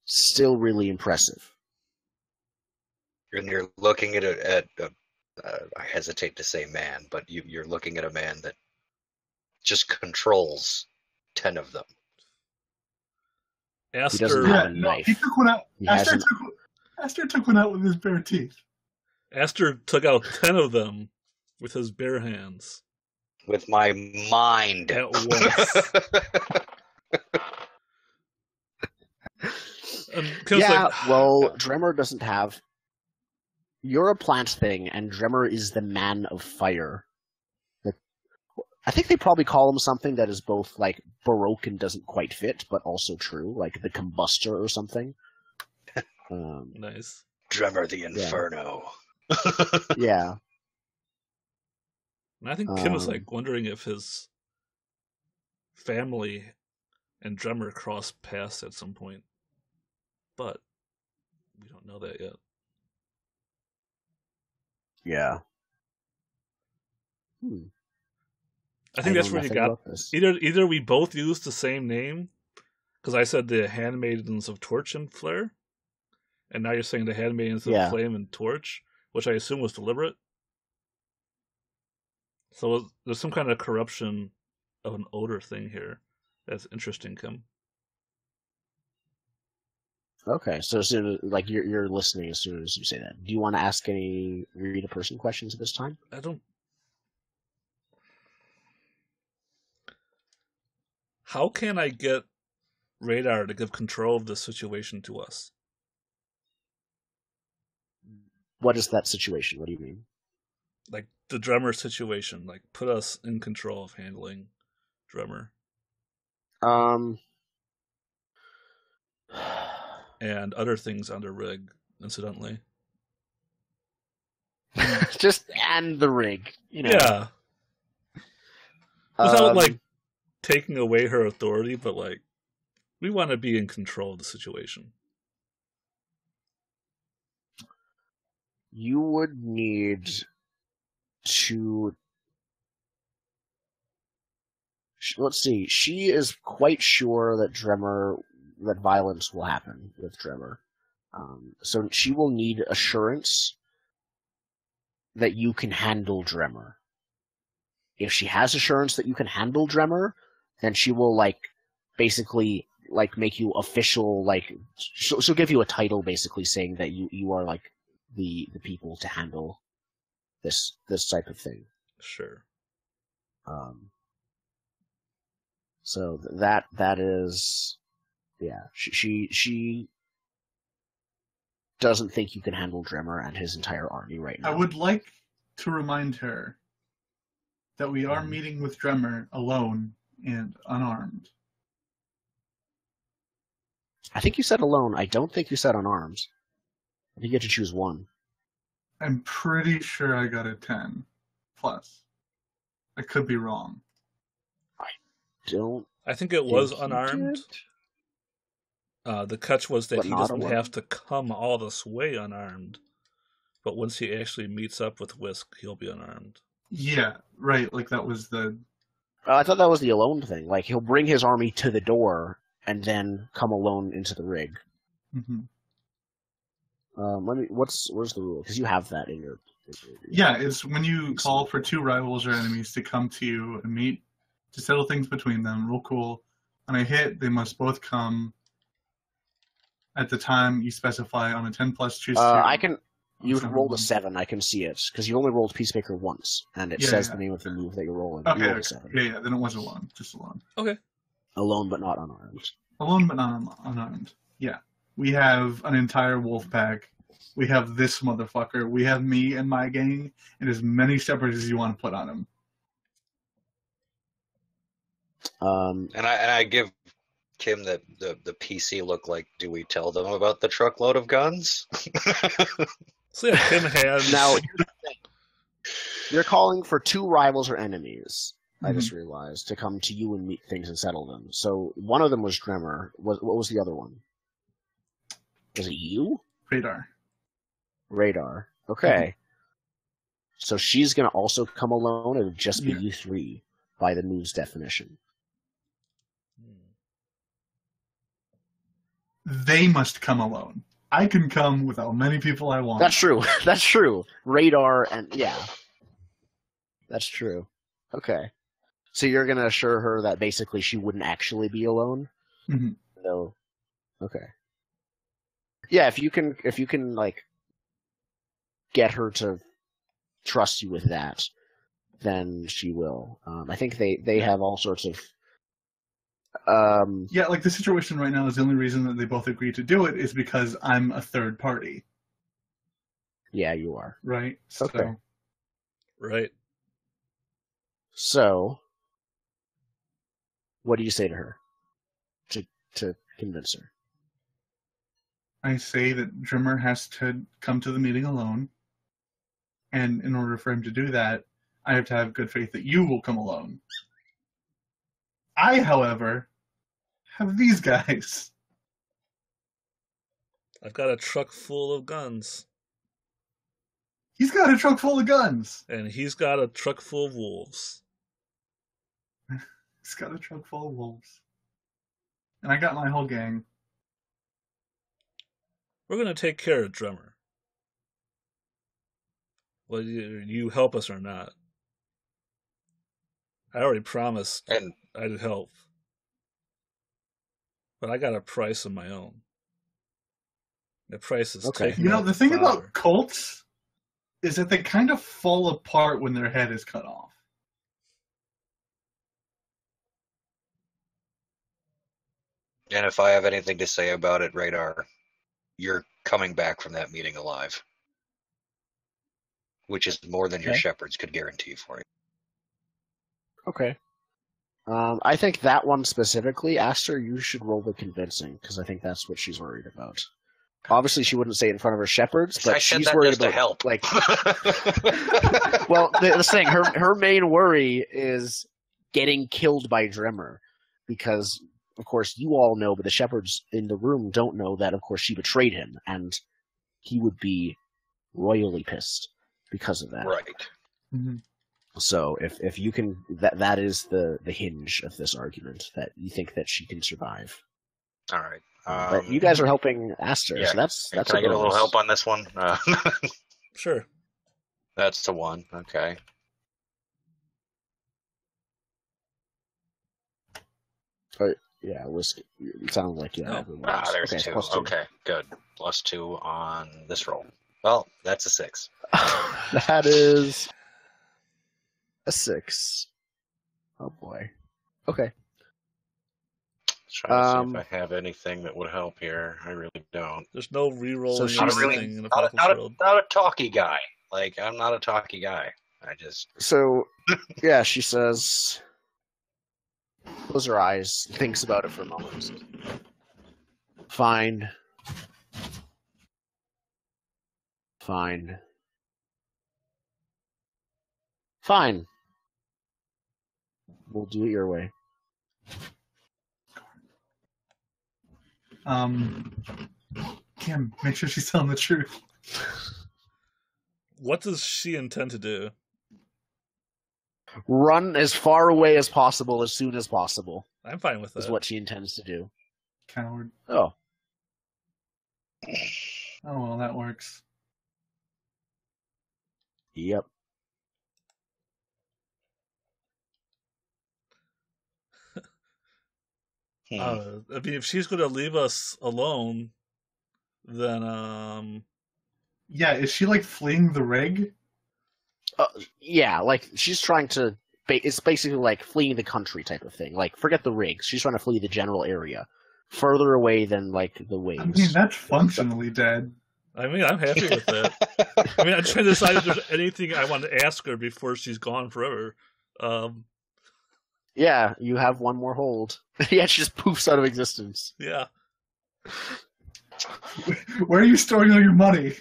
Still really impressive. And you're looking at I hesitate to say man, but you're looking at a man that just controls 10 of them. He doesn't have a knife. He took one out. Aster took one out with his bare teeth. Aster took out 10 of them with his bare hands. With my mind. At once. Dremor doesn't have... You're a plant thing, and Dremor is the man of fire. I think they probably call him something that is both, like, Baroque and doesn't quite fit, but also true, like the Combuster or something. Nice. Dremor the Inferno. Yeah. And I think Kim is, like, wondering if his family and Dremor crossed paths at some point. But we don't know that yet. Yeah. I think that's where you got either we both used the same name, because I said the Handmaidens of Torch and Flare, and now you're saying the Handmaidens of Flame and Torch, which I assume was deliberate. So there's some kind of corruption of an odor thing here. That's interesting, Kim. Okay, so as soon as, like, you're listening as soon as you say that. Do you want to ask any read a person questions at this time? I don't. How can I get Radar to give control of the situation to us? What is that situation? What do you mean? Like the Dremor situation. Like, put us in control of handling Dremor. And other things on the rig, incidentally. Just and the rig, you know. Yeah. Without, like, taking away her authority, but, like, we want to be in control of the situation. You would need to... Let's see. She is quite sure that violence will happen with Dremor. So she will need assurance that you can handle Dremor. If she has assurance that you can handle Dremor, then she will, like, basically, like, make you official, like, she'll give you a title, basically, saying that you are, like, the people to handle this type of thing. Sure. So that is... Yeah, she doesn't think you can handle Dremor and his entire army right now. I would like to remind her that we are meeting with Dremor alone and unarmed. I think you said alone. I don't think you said unarmed. I think you get to choose one. I'm pretty sure I got a 10 plus. I could be wrong. I think it was unarmed. The catch was that he doesn't have to come all this way unarmed, but once he actually meets up with Whisk, he'll be unarmed. Yeah, right. Like, that was the... I thought that was the alone thing. Like, he'll bring his army to the door and then come alone into the rig. Mm-hmm. Where's the rule? Because you have that in Yeah, it's when you call for 2 rivals or enemies to come to you and meet to settle things between them. Real cool. On a hit, they must both come at the time you specify on a 10 plus choose 2. I can. You rolled a 7. I can see it because you only rolled Peacemaker once, and it says the name of the move that you're rolling. Okay, rolled okay. 7. Yeah, then it was alone, just alone. Okay. Alone but not unarmed. Alone but not unarmed. Yeah, we have an entire wolf pack. We have this motherfucker. We have me and my gang, and as many shepherds as you want to put on him. And I give Kim the PC look like, do we tell them about the truckload of guns? So yeah, Kim has... Now, you're calling for 2 rivals or enemies, I just realized, to come to you and meet things and settle them. So one of them was Dremmer. What was the other one? Was it you? Radar. Okay. So she's going to also come alone. It would just be you 3 by the move's definition. They must come alone. I can come with how many people I want. That's true. That's true. Radar and that's true. Okay. So you're going to assure her that basically she wouldn't actually be alone? Mm-hmm. No. Okay. Yeah, if you can like get her to trust you with that, then she will. I think they have all sorts of yeah, like the situation right now is the only reason that they both agreed to do it is because I'm a third party. Yeah, you are. Right? Okay. So, Right. So, what do you say to her to convince her? I say that Drimmer has to come to the meeting alone, and in order for him to do that, I have to have good faith that you will come alone. I, however, have these guys. I've got a truck full of guns. He's got a truck full of guns. And he's got a truck full of wolves. He's got a truck full of wolves. And I got my whole gang. We're going to take care of Drummer. Whether you help us or not. I already promised I'd help. But I got a price of my own. The price is taking. You know, the thing about cults is that they kind of fall apart when their head is cut off. And if I have anything to say about it, Radar, you're coming back from that meeting alive. Which is more than your shepherds could guarantee for you. Okay. I think that one specifically, Aster, you should roll the convincing, because I think that's what she's worried about. Obviously, she wouldn't say it in front of her shepherds, but she's worried about to help. Like, well, the thing, her main worry is getting killed by Dremmer, because of course you all know, but the shepherds in the room don't know that. Of course, she betrayed him, and he would be royally pissed because of that. Right. Mm-hmm. So if you can, that is the hinge of this argument, that you think that she can survive. All right. But you guys are helping Aster, so that's can I get a little help on this one? Sure. That's the one. Okay. Yeah, it sounds like there's okay, 2. +2. Okay, good. +2 on this roll. Well, that's a 6. That is a 6. Oh boy. Okay. Trying to see if I have anything that would help here. I really don't. There's no re-rolling anything in the Falcon's world. Not a talky guy. Like, I'm not a talky guy. So, yeah, she says, close her eyes, thinks about it for a moment. Fine. We'll do it your way. Kim, make sure she's telling the truth. What does she intend to do? Run as far away as possible, as soon as possible. I'm fine with that. Is what she intends to do. Coward. Oh. Oh, well, that works. Yep. I mean, if she's going to leave us alone, then Yeah, is she like fleeing the rig? Yeah, like she's trying to. It's basically like fleeing the country type of thing. Like, forget the rigs. She's trying to flee the general area, further away than like the waves. I mean, that's functionally dead. I mean, I'm happy with that. I mean, I'm trying to decide if there's anything I want to ask her before she's gone forever. Yeah, you have one more hold. Yeah, she just poofs out of existence. Yeah. Where are you storing all your money?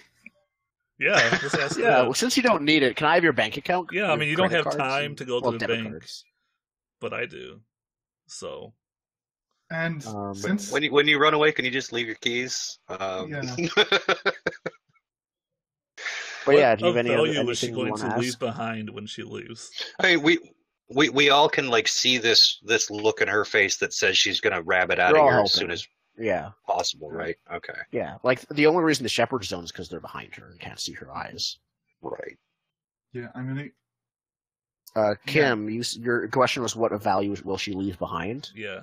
Yeah, let's ask Yeah, well, since you don't need it, can I have your bank account? Yeah, I mean, you don't have time to go to the debit bank, cards. but I do. So. And since when you run away, can you just leave your keys? Yeah. But yeah, do you have What any value anything is she you going want to to leave ask? behind when she leaves? I mean, we all can like see this look in her face that says she's gonna rabbit out They're of all here as helping. soon as Yeah, possible, right? Okay, yeah. Like the only reason the shepherd zone is because they're behind her and can't see her eyes. right. yeah, I'm gonna. Kim, your question was what value will she leave behind? Yeah.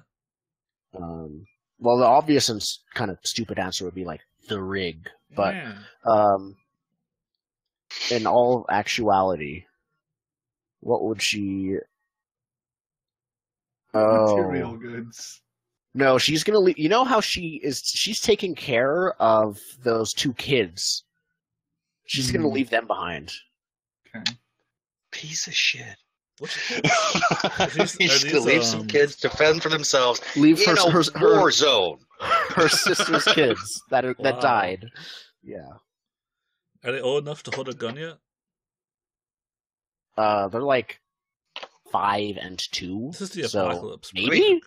Well, the obvious and kind of stupid answer would be like the rig, but Yeah. in all actuality, what would she? Material goods. No, she's gonna leave. You know how she's taking care of those two kids. She's gonna leave them behind. Okay. Piece of shit. What's He's gonna leave some kids to fend for themselves Leave in a war zone. her sister's kids that Wow. died. Yeah. Are they old enough to hold a gun yet? They're like 5 and 2. This is the so apocalypse. bro. maybe?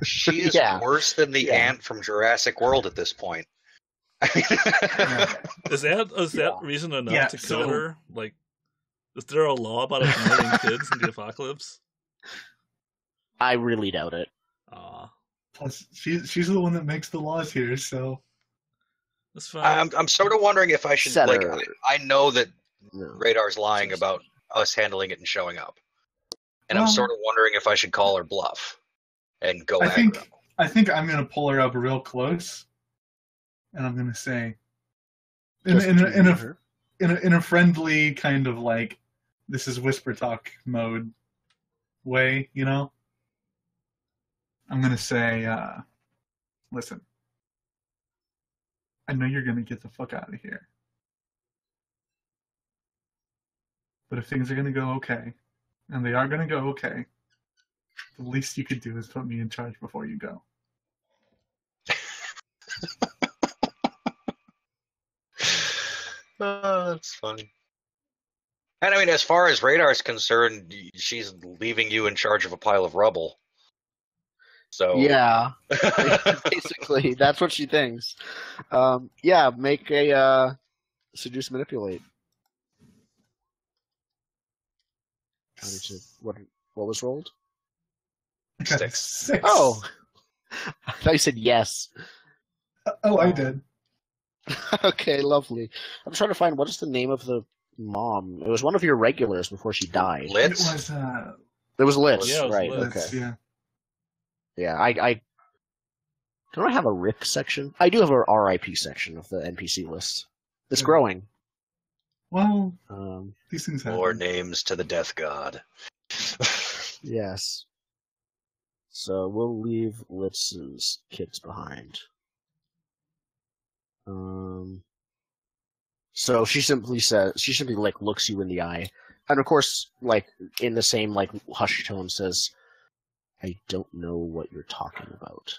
She is Yeah. worse than the Yeah. ant from Jurassic World at this point. Is that reason enough Yeah, to kill so- her? Like, is there a law about ignoring kids in the apocalypse? I really doubt it. Aw, Plus, she's the one that makes the laws here, so that's fine. I'm sort of wondering if I should like. Setter. I know that No. Radar's lying about us handling it and showing up, and I'm Well- sort of wondering if I should call her bluff and go I aggro. think I'm gonna pull her up real close, and I'm gonna say, in Just to a her. in a friendly kind of like, this is whisper talk mode way, you know. I'm gonna say, listen, I know you're gonna get the fuck out of here, but if things are gonna go okay, and they are gonna go okay, the least you could do is put me in charge before you go. Oh, that's funny. And I mean, as far as Radar's concerned, she's leaving you in charge of a pile of rubble. So Yeah, basically, that's what she thinks. Yeah, make a seduce manipulate. What was rolled? I got a 6. 6. Oh, I thought you said yes. Oh, I did. Okay, lovely. I'm trying to find what is the name of the mom. It was one of your regulars before she died. It Litz? was It was Liz, Yeah, it was right? Liz. Okay. yeah. Yeah, I don't I have a RIP section? I do have a RIP section of the NPC list. It's Yeah. growing. Well, Um, these things happen. More names to the death god. yes. So we'll leave Litz's kids behind. So she simply like looks you in the eye, and of course, like in the same like hushed tone says, "I don't know what you're talking about.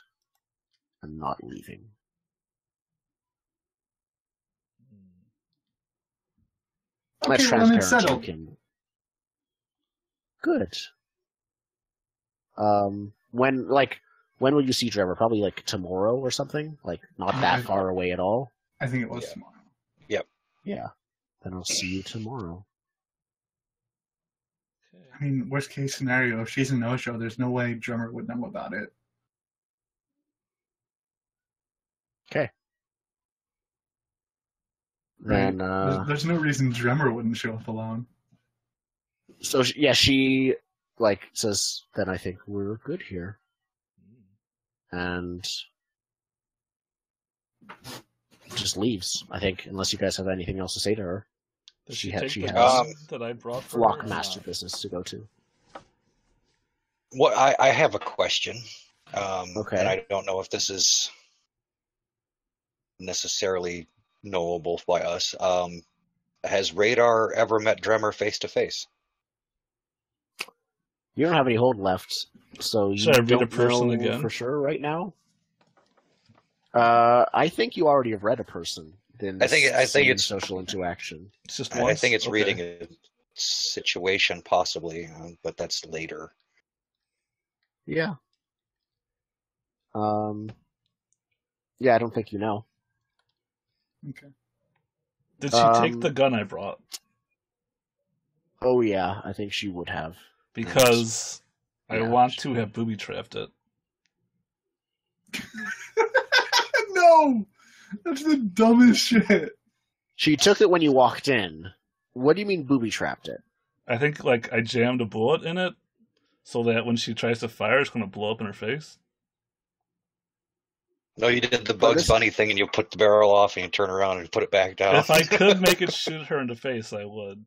I'm not leaving." That's Okay, well, then it's transparent, settled. Kim. Good. When will you see Trevor? Probably like tomorrow or something. Like not that far away at all. I think it was Yeah. tomorrow. Yeah. Then I'll see you tomorrow. I mean, worst case scenario, if she's a no-show, there's no way Drummer would know about it. Okay. then there's no reason Dremmer wouldn't show up alone. So she like says, then I think we're good here, and just leaves. I think, unless you guys have anything else to say to her. She has that I brought for Flock Master business to go to. What I have a question. Okay. And I don't know if this is necessarily knowable by us. Has Radar ever met Dremmer face to face? You don't have any hold left, so you Should I read don't a person know again? for sure right now. I think you already have read a person. I think it's social interaction. It's just I once? think it's Okay. reading a situation possibly, but that's later. Yeah. Yeah, I don't think you know. Okay. Did she take the gun I brought? Oh yeah, I think she would have. Because I Yeah. want to have booby trapped it. No! That's the dumbest shit. She took it when you walked in. What do you mean booby trapped it? I think I jammed a bullet in it so that when she tries to fire, it's going to blow up in her face. No, you did the Bugs Bunny thing, and you put the barrel off, and you turn around and put it back down. If I could make it shoot her in the face, I would.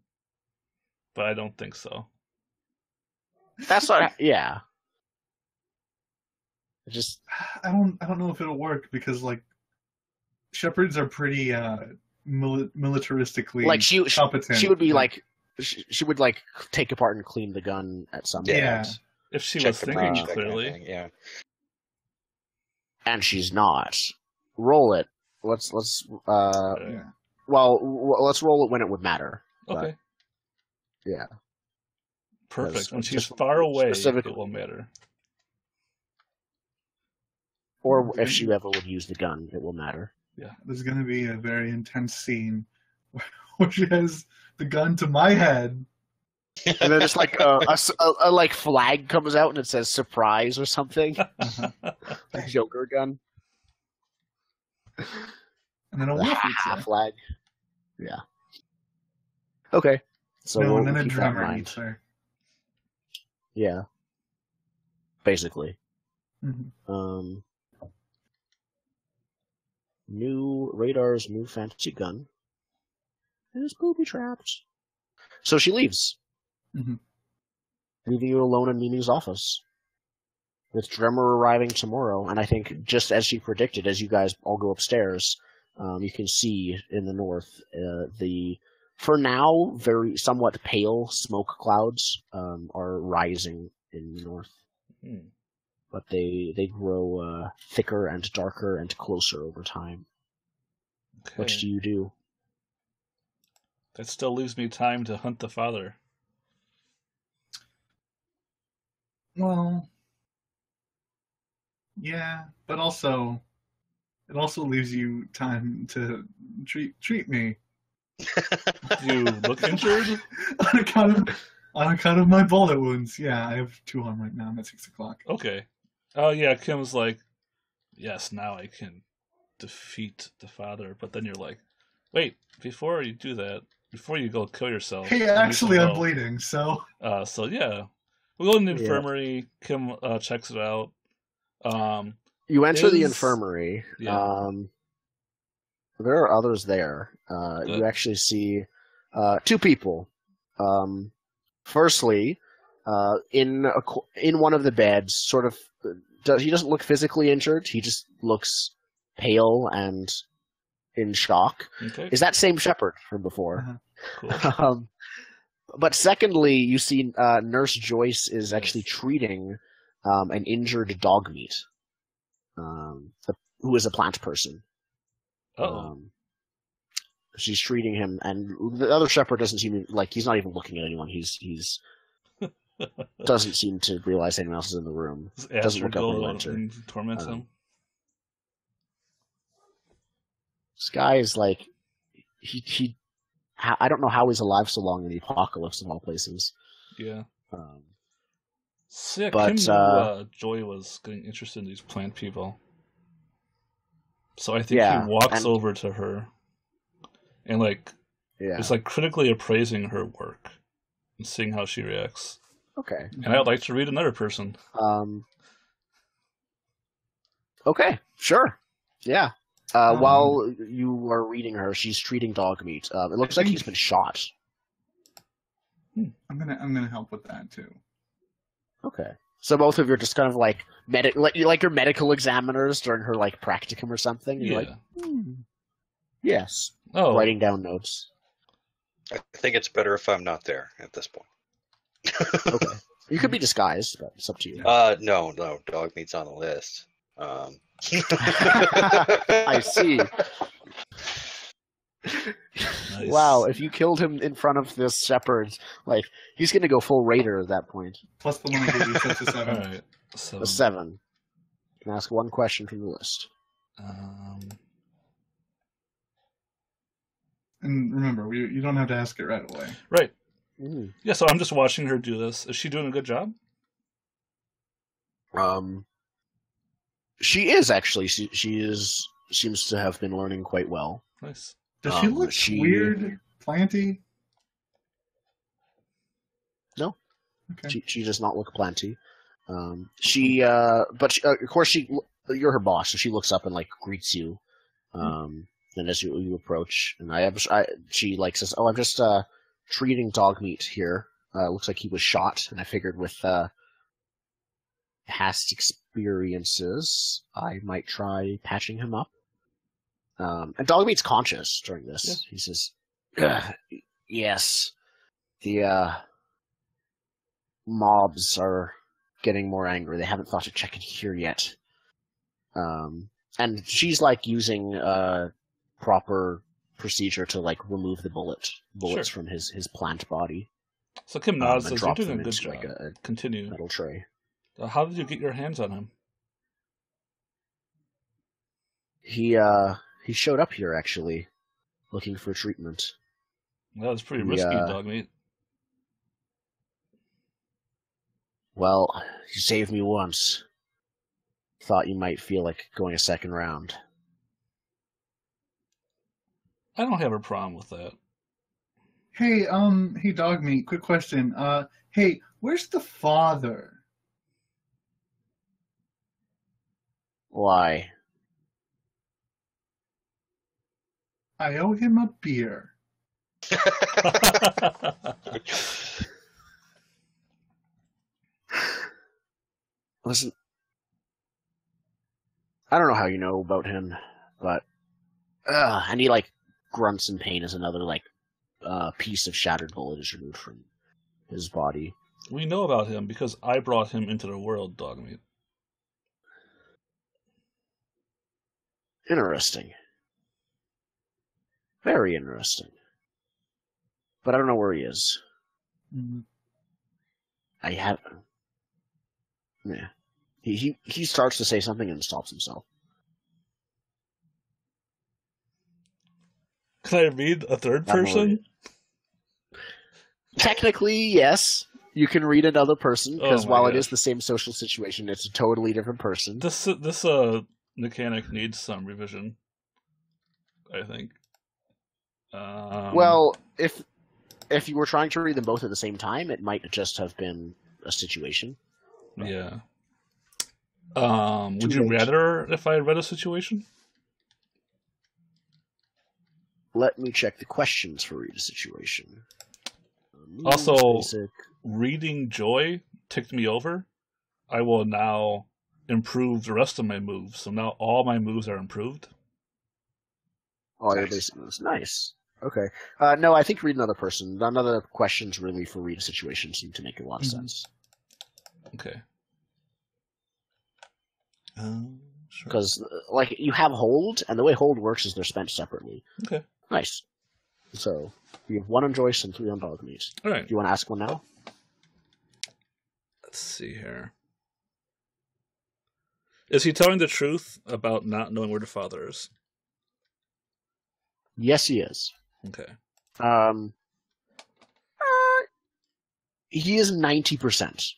But I don't think so. That's what. Yeah. Just I don't know if it'll work because shepherds are pretty militaristically like competent. she would be like she would like take apart and clean the gun at some point. Yeah. If she Check was the thinking breech, that kind of clearly. thing, yeah. And she's not. Roll it. Let's Yeah. let's roll it when it would matter. Okay. Yeah. Perfect. Because When she's just far away, specific- it will matter. Or if she ever would use the gun, it will matter. There's going to be a very intense scene where she has the gun to my head. And then just like a like flag comes out and it says surprise or something. Like Joker gun. And then a The wolf ha-ha eats flag. Yeah. Okay. So her. No, we'll and then a keep that in drummer mind. eats her. Yeah. Basically. Mhm. New Radar's new fancy gun is booby trapped. So she leaves. Mhm. Leaving you alone in Mimi's office. With Dremmer arriving tomorrow, and I think just as she predicted, as you guys all go upstairs, you can see in the north the, for now, very somewhat pale smoke clouds are rising in the north. But they grow thicker and darker and closer over time. Okay. What do you do? That still leaves me time to hunt the father. Well, yeah, but also, it also leaves you time to treat me. You look injured? on account of my bullet wounds. Yeah, I have 2 on right now. I'm at 6 o'clock. Okay. Oh yeah, Kim's like, yes, now I can defeat the father. But then you're like, wait, before you do that, before you go kill yourself. Hey, you need actually, some I'm help." bleeding, so... So yeah, we go in the Yeah. infirmary. Kim checks it out. You enter the Is- infirmary. Yeah. There are others there. Good. You actually see 2 people. Firstly, in one of the beds, sort of, he doesn't look physically injured. He just looks pale and in shock. Okay. Is that same shepherd from before? Uh-huh. Cool. But secondly, you see Nurse Joyce is actually treating an injured dog meat, who is a plant person. Oh. She's treating him, and the other shepherd doesn't seem like he's not even looking at anyone. He's doesn't seem to realize anyone else is in the room. Doesn't look up when you enter. and torments him. This guy is like I don't know how he's alive so long in the apocalypse of all places. Yeah. Um, So yeah, but, Kim knew Joy was getting interested in these plant people. So I think Yeah, he walks and- over to her and Yeah. it's critically appraising her work and seeing how she reacts. Okay. And I'd like to read another person. Okay, sure. Yeah. While you are reading her, she's treating Dogmeat. It looks like he's been shot. I'm gonna help with that too. Okay. So both of you are just kind of like your medical examiners during her practicum or something. And Yeah. You're like, yes. Oh, Writing down notes. I think it's better if I'm not there at this point. Okay. You could be disguised, but it's up to you. No, Dogmeat's on the list. I see. nice. Wow, if you killed him in front of this shepherd, he's gonna go full raider at that point. Plus the one I gave you, so it's a 7. All right. So, A 7. You can ask one question from the list. And remember, you don't have to ask it right away. right. Mm. Yeah. So I'm just watching her do this. Is she doing a good job? She is actually. She seems to have been learning quite well. Nice. Does she look weird, planty? No. Okay. She does not look planty. Of course, you're her boss, so she looks up and greets you. And as you approach, and she says, "Oh, I'm just treating Dogmeat here. Looks like he was shot, and I figured with past experiences, I might try patching him up." And Dogmeat's conscious during this. Yeah. He says, "Yes, the mobs are getting more angry. They haven't thought to check in here yet." And she's using proper procedure to remove the bullets Sure. from his plant body. So Kim nods, and says, "You're drop doing a them good into job. a Continue." metal tray. How did you get your hands on him? He showed up here actually, looking for treatment. That was pretty risky, Dogmeat. Well, you saved me once. Thought you might feel like going a second round. I don't have a problem with that. Hey, Dogmeat, quick question. Hey, where's the father? Why? I owe him a beer. Listen, I don't know how you know about him, but and he grunts in pain as another piece of shattered bullet is removed from his body. We know about him because I brought him into the world, Dogmeat. Interesting. Very interesting. But I don't know where he is. Mm-hmm. Yeah. He starts to say something and stops himself. Can I read a third person? Technically, yes. You can read another person, because while it is gosh. the same social situation, it's a totally different person. This mechanic needs some revision, I think. Well, if you were trying to read them both at the same time, it might just have been a situation. Yeah. Would you rather if I had read a situation? Let me check the questions for read a situation. Also, basic. Reading Joy ticked me over. I will now improve the rest of my moves, so now all my moves are improved. All your basic moves. Nice. Okay. No, I think read another person. None of the questions really for read a situation seem to make a lot of sense. Okay. Sure. Because, you have hold, and the way hold works is they're spent separately. Okay. Nice. So, you have 1 on Joyce and 3 on Dogmeat. All right. Do you want to ask one now? Let's see here. Is he telling the truth about not knowing where the father is? Yes, he is. Okay. He is 90%.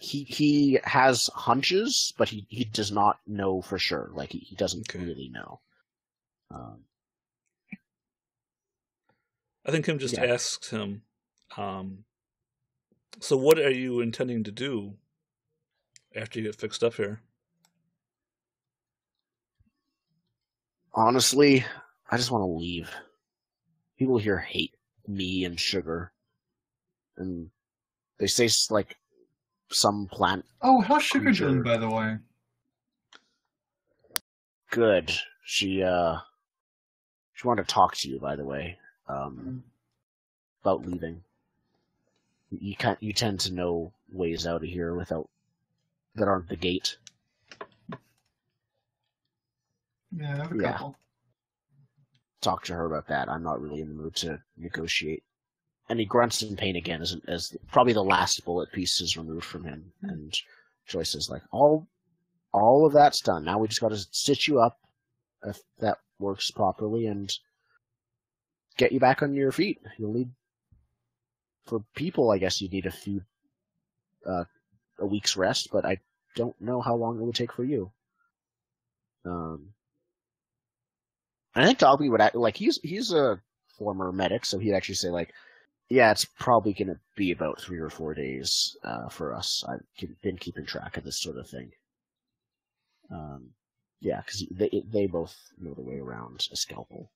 He has hunches, but he does not know for sure. He doesn't really know. I think Kim just asks him, so what are you intending to do after you get fixed up here? Honestly, I just want to leave. People here hate me and Sugar. And they say, like, some plant... Oh, how's Sugar doing, by the way? Good. She wanted to talk to you, by the way, about leaving. You tend to know ways out of here that aren't the gate. Yeah, I have a couple. Talk to her about that. I'm not really in the mood to negotiate. And he grunts in pain again as probably the last bullet piece is removed from him. And Joyce is like, all of that's done. Now we just got to stitch you up, if that works properly, and get you back on your feet. You'll need, for people, I guess you need a week's rest, but I don't know how long it would take for you. I think Dogby would act like he's a former medic, so he'd actually say like, yeah, it's probably going to be about 3 or 4 days for us. I've been keeping track of this sort of thing. Yeah, because they both know the way around a scalpel.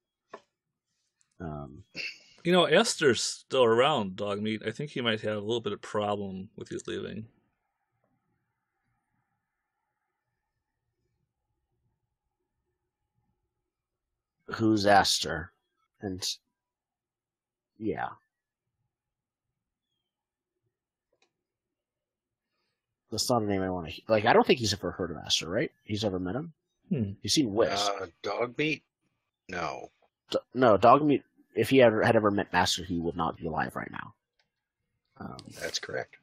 Esther's still around, Dogmeat. I think he might have a little bit of problem with his leaving. Who's Esther? And yeah. That's not a name I want to... Like, I don't think he's ever heard of Esther, right? He's ever met him? He's seen Wisp. Dogmeat? No. No, Dogmeat, if he had ever met Master, he would not be alive right now. That's correct.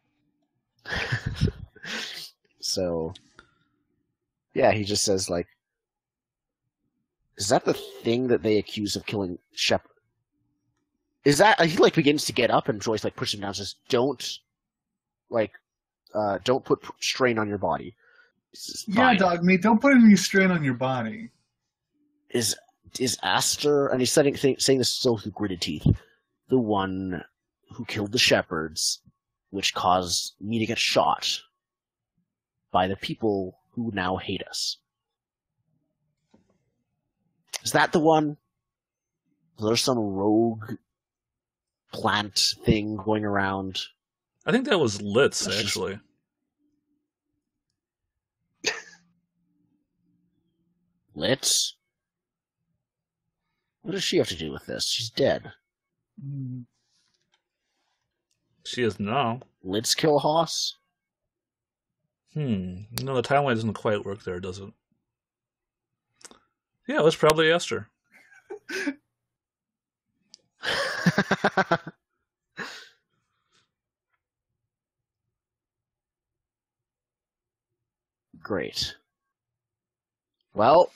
So, yeah, he just says, like, is that the thing that they accuse of killing Shepard? Is that... He, like, begins to get up, and Joyce, like, pushes him down and says, don't put strain on your body. Yeah, Dogmeat, don't put any strain on your body. Is Aster, and he's saying this still through gritted teeth, the one who killed the Shepherds, which caused me to get shot by the people who now hate us? Is that the one? Is there some rogue plant thing going around? I think that was Litz, actually. Litz? What does she have to do with this? She's dead. She is now. Litz kill Haas? No, the timeline doesn't quite work there, does it? Yeah, it was probably Esther. Great. Well,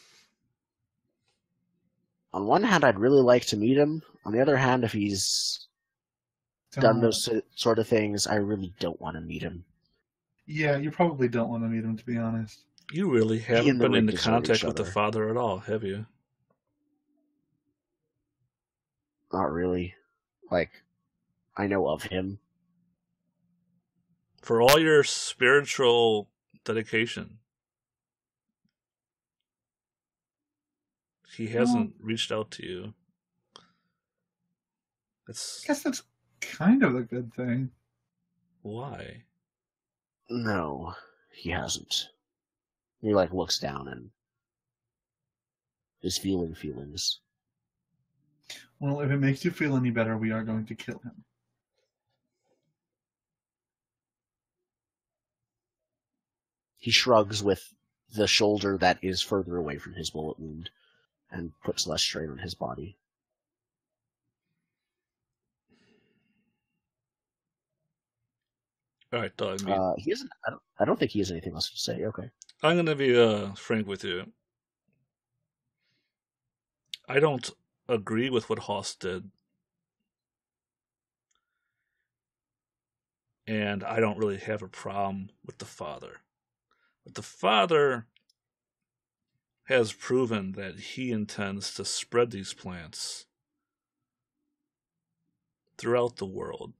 on one hand, I'd really like to meet him. On the other hand, if he's done those sort of things, I really don't want to meet him. Yeah, you probably don't want to meet him, to be honest. You really haven't been into contact with the father at all, have you? Not really. Like, I know of him. For all your spiritual dedication, he hasn't reached out to you. I guess that's kind of a good thing. Why? No, he hasn't. He, like, looks down and is feeling feelings. Well, if it makes you feel any better, we are going to kill him. He shrugs with the shoulder that is further away from his bullet wound and puts less strain on his body. All right, dog. He isn't. I don't think he has anything else to say. Okay. I'm going to be frank with you. I don't agree with what Haas did. And I don't really have a problem with the father. But the father has proven that he intends to spread these plants throughout the world.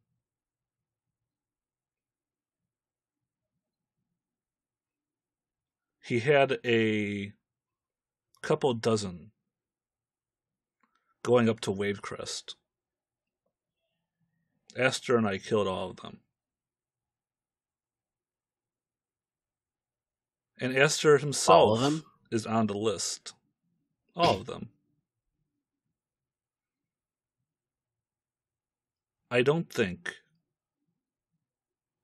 He had a couple dozen going up to Wavecrest. Aster and I killed all of them. And Aster himself All of them? is on the list. All of them. I don't think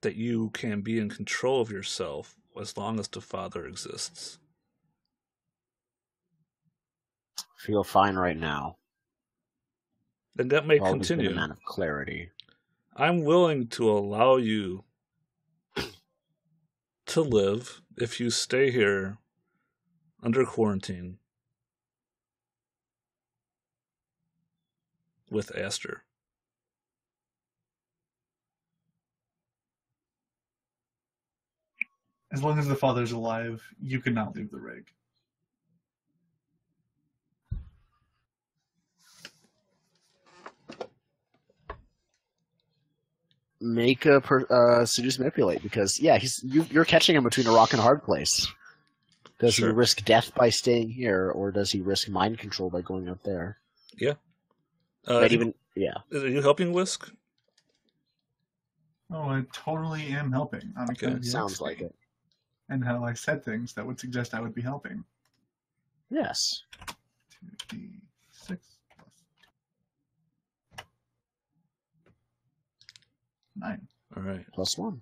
that you can be in control of yourself as long as the Father exists. Feel fine right now. Then that may Always been continue. a man of clarity. I'm willing to allow you to live if you stay here under quarantine with Aster. As long as the Father's alive, you cannot leave the rig. Make a seduce manipulate, because you're catching him between a rock and a hard place. Does he risk death by staying here, or does he risk mind control by going up there? Yeah. Are you helping Whisk? Oh, I totally am helping. Okay. Sounds like it. And how I said things that would suggest I would be helping. Yes. 2d6 plus 9. All right. Plus 1.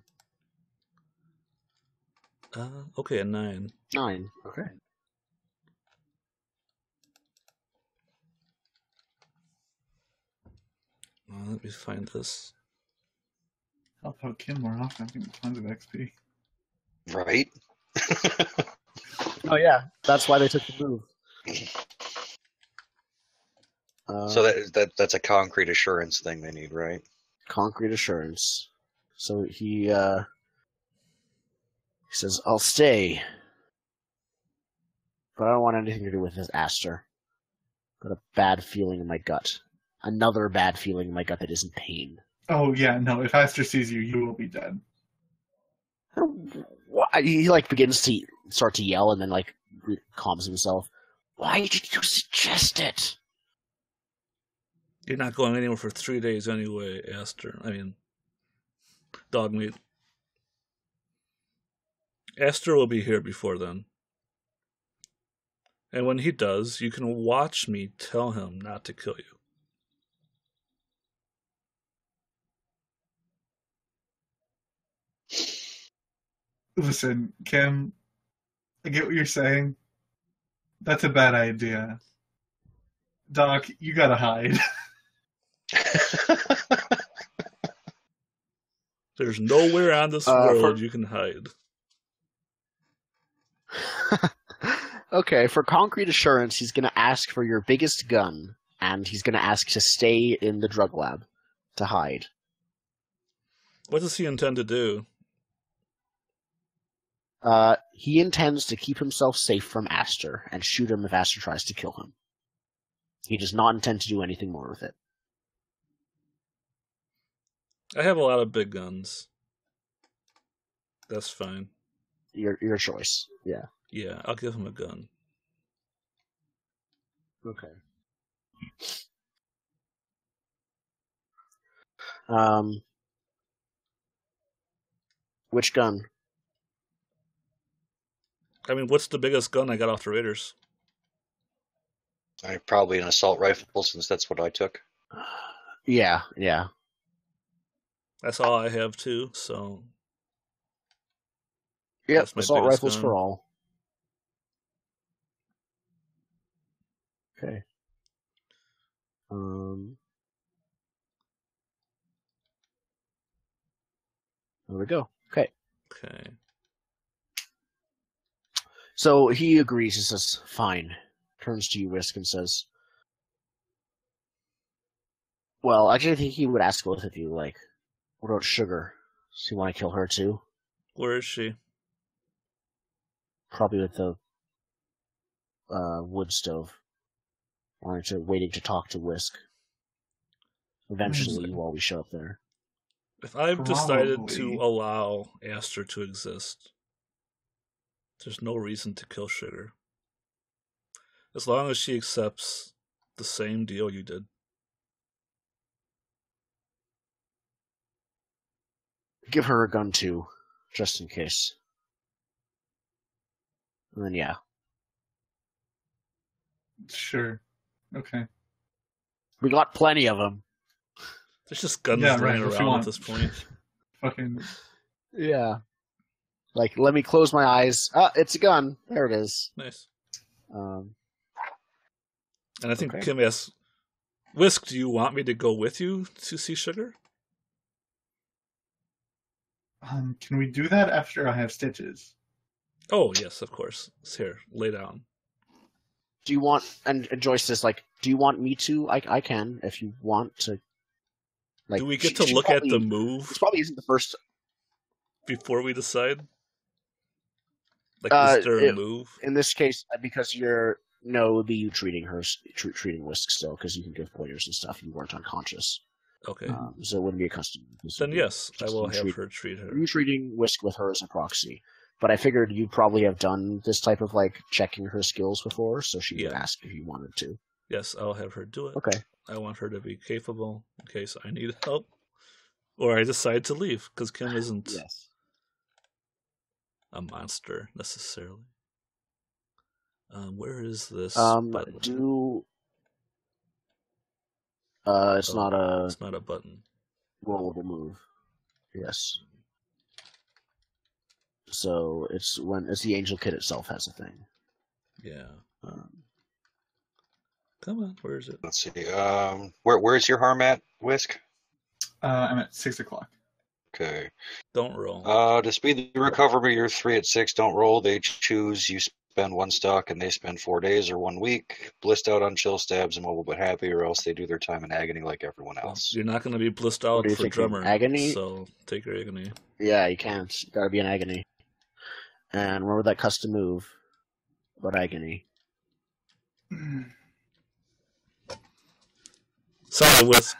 Okay, a 9. 9. Okay. Let me find this. Help out Kim more often. I'm getting tons of XP. Right? Oh yeah, that's why they took the move. So that's a concrete assurance thing they need, right? Concrete assurance. So he says, "I'll stay, but I don't want anything to do with this Aster. Got a bad feeling in my gut. Another bad feeling in my gut that isn't pain." Oh yeah, no. If Aster sees you, you will be dead. He begins to start to yell and then calms himself. Why did you suggest it? You're not going anywhere for 3 days anyway, Aster. I mean, Dogmeat. Aster will be here before then. And when he does, you can watch me tell him not to kill you. Listen, Kim, I get what you're saying. That's a bad idea. Doc, you gotta hide. There's nowhere on this world you can hide. Okay, for concrete assurance, he's going to ask for your biggest gun, and he's going to ask to stay in the drug lab to hide. What does he intend to do? He intends to keep himself safe from Aster and shoot him if Aster tries to kill him. He does not intend to do anything more with it. I have a lot of big guns. That's fine. Your choice. Yeah. Yeah, I'll give him a gun. Okay. Which gun? I mean, what's the biggest gun I got off the Raiders? Probably an assault rifle, since that's what I took. Yeah. That's all I have too, so... Yep, assault rifles for all. Okay. There we go. Okay. So he agrees. He says, "Fine." Turns to you, Whisk, and says, "Well, actually, I think he would ask both of you, what about Sugar? Does he want to kill her too?" Where is she? Probably with the wood stove. Waiting to talk to Whisk. eventually while we show up there. If I've decided Probably. to allow Aster to exist, there's no reason to kill Sugar. As long as she accepts the same deal you did. Give her a gun too, just in case. And then yeah. Sure. Okay. We got plenty of them. There's just guns Yeah, laying right, if you around want. at this point. Fucking. Yeah. Like, let me close my eyes. Ah, it's a gun. There it is. Nice. Um, And I think Okay. Kim asks, Whisk, do you want me to go with you to see Sugar? Can we do that after I have stitches? Oh, yes, of course. It's here. Lay down. do you want, and Joyce says, like, do you want me to? I can, if you want to. Like, Do we get she to look at probably- the move This probably isn't the first. before we decide? Like, is there a it- move? In this case, because you're the treating her, treating Whisk still, because you can give pointers and stuff. You weren't unconscious, Okay. so it wouldn't be a custom. This Then would be yes, I just will you have her treat her. You treating Whisk with her as a proxy. But I figured you'd probably have done this type of, like, checking her skills before, so she would Yeah. ask if you wanted to. Yes, I'll have her do it. Okay. I want her to be capable in case I need help. Or I decide to leave, because Kim isn't Yes. a monster, necessarily. Where is this button? It's Oh, not a It's not a button. rollable move. Yes. So it's the Angel Kit itself has a thing. Yeah. Um, Come on, where is it? Let's see. Where's your harm at, Whisk? I'm at 6 o'clock. Okay. Don't roll. To speed the recovery, you're 3 at 6. Don't roll. They choose. You spend 1 stock, and they spend 4 days or 1 week. Blissed out on chill stabs, immobile but happy, or else they do their time in agony like everyone else. You're not going to be blissed out are you for thinking, drummer. agony? So take your agony. yeah, you can't. Gotta be an agony. And remember that custom move. But agony. Sorry, with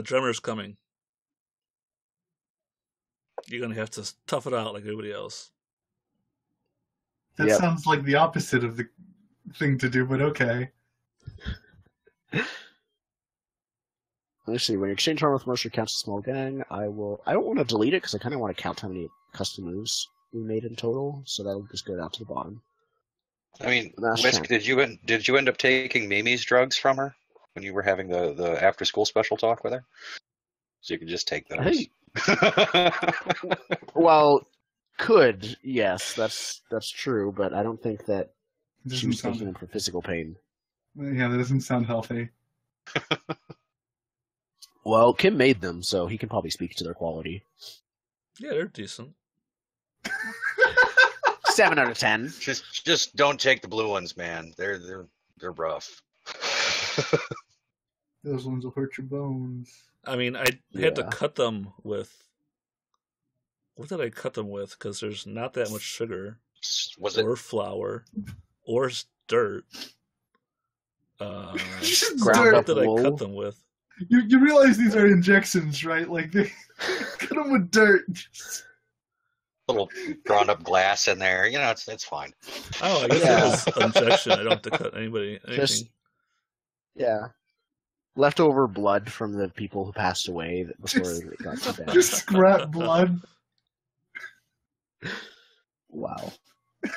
drummer's coming. You're going to have to tough it out like everybody else. That Yep. sounds like the opposite of the thing to do, but okay. Let's see. When you exchange armor with Mercer counts a small gang, I don't want to delete it because I kind of want to count how many custom moves we made in total. So that'll just go down to the bottom. I mean, Last Whisk, chance. did you end up taking Mimi's drugs from her when you were having the after school special talk with her? So you could just take I those. think. Well, could yes, that's true, but I don't think that It she doesn't was taking sound, them for physical pain. yeah, that doesn't sound healthy. Well, Kim made them, so he can probably speak to their quality. Yeah, they're decent. 7 out of 10. Just don't take the blue ones, man. They're rough. Those ones will hurt your bones. I mean, I had to Yeah. cut them with... What did I cut them with? Because there's not that much sugar, Was it? or flour, or dirt. Just Ground dirt. What up did I wool. cut them with? You realize these are injections, right? Like, they cut them with dirt. Little ground up glass in there. You know, it's fine. Oh, I guess Yeah. it was injection. I don't have to cut anything. Just yeah, leftover blood from the people who passed away before Just- it got too bad. Just scrap blood. Wow.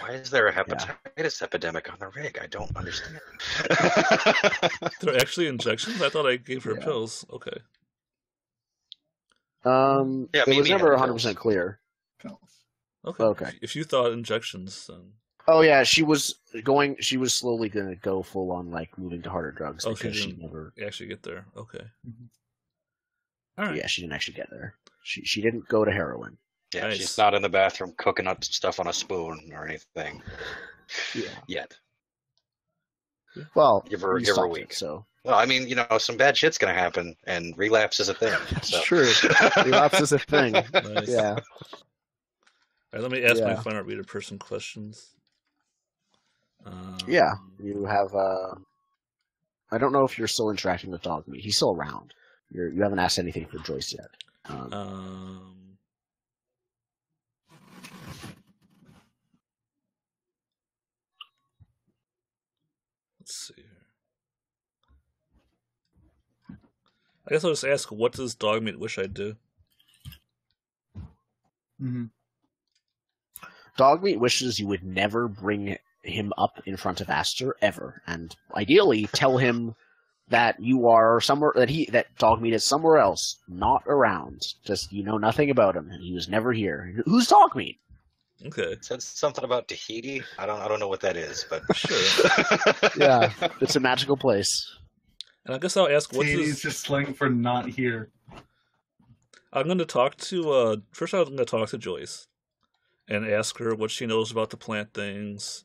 Why is there a hepatitis epidemic on the rig? I don't understand. They're actually injections? I thought I gave her Yeah. pills. Okay. Yeah, It me was had never pills. 100% clear. Okay. Okay. If you thought injections, then... Oh yeah, she was slowly gonna go full on like moving to harder drugs Oh, she because she didn't never. actually get there. Okay. Mhm. All right. Yeah, she didn't actually get there. She didn't go to heroin. Yeah, Nice. she's not in the bathroom cooking up stuff on a spoon or anything Yeah. yet. Well, Give her you a stopped week. it, so Well, I mean, some bad shit's gonna happen, and relapse is a thing. So. it's true. Relapse is a thing. Nice. Yeah. All right, let me ask my Yeah. final reader person questions. Yeah. You have. I don't know if you're still interacting with Dogmeat. He's still around. You haven't asked anything for Joyce yet. Let's see here. I guess I'll just ask, what does Dogmeat wish I'd do? Mm-hmm. Dogmeat wishes you would never bring him up in front of Aster ever, and ideally tell him that you are somewhere that Dogmeat is somewhere else, not around. Just you know nothing about him, and he was never here. Who's Dogmeat? Okay. Said something about Tahiti. I don't know what that is, but sure. Yeah, it's a magical place. And I guess I'll ask, Tahiti's just slang for not here. I'm going to talk to first. I'm going to talk to Joyce and ask her what she knows about the plant things,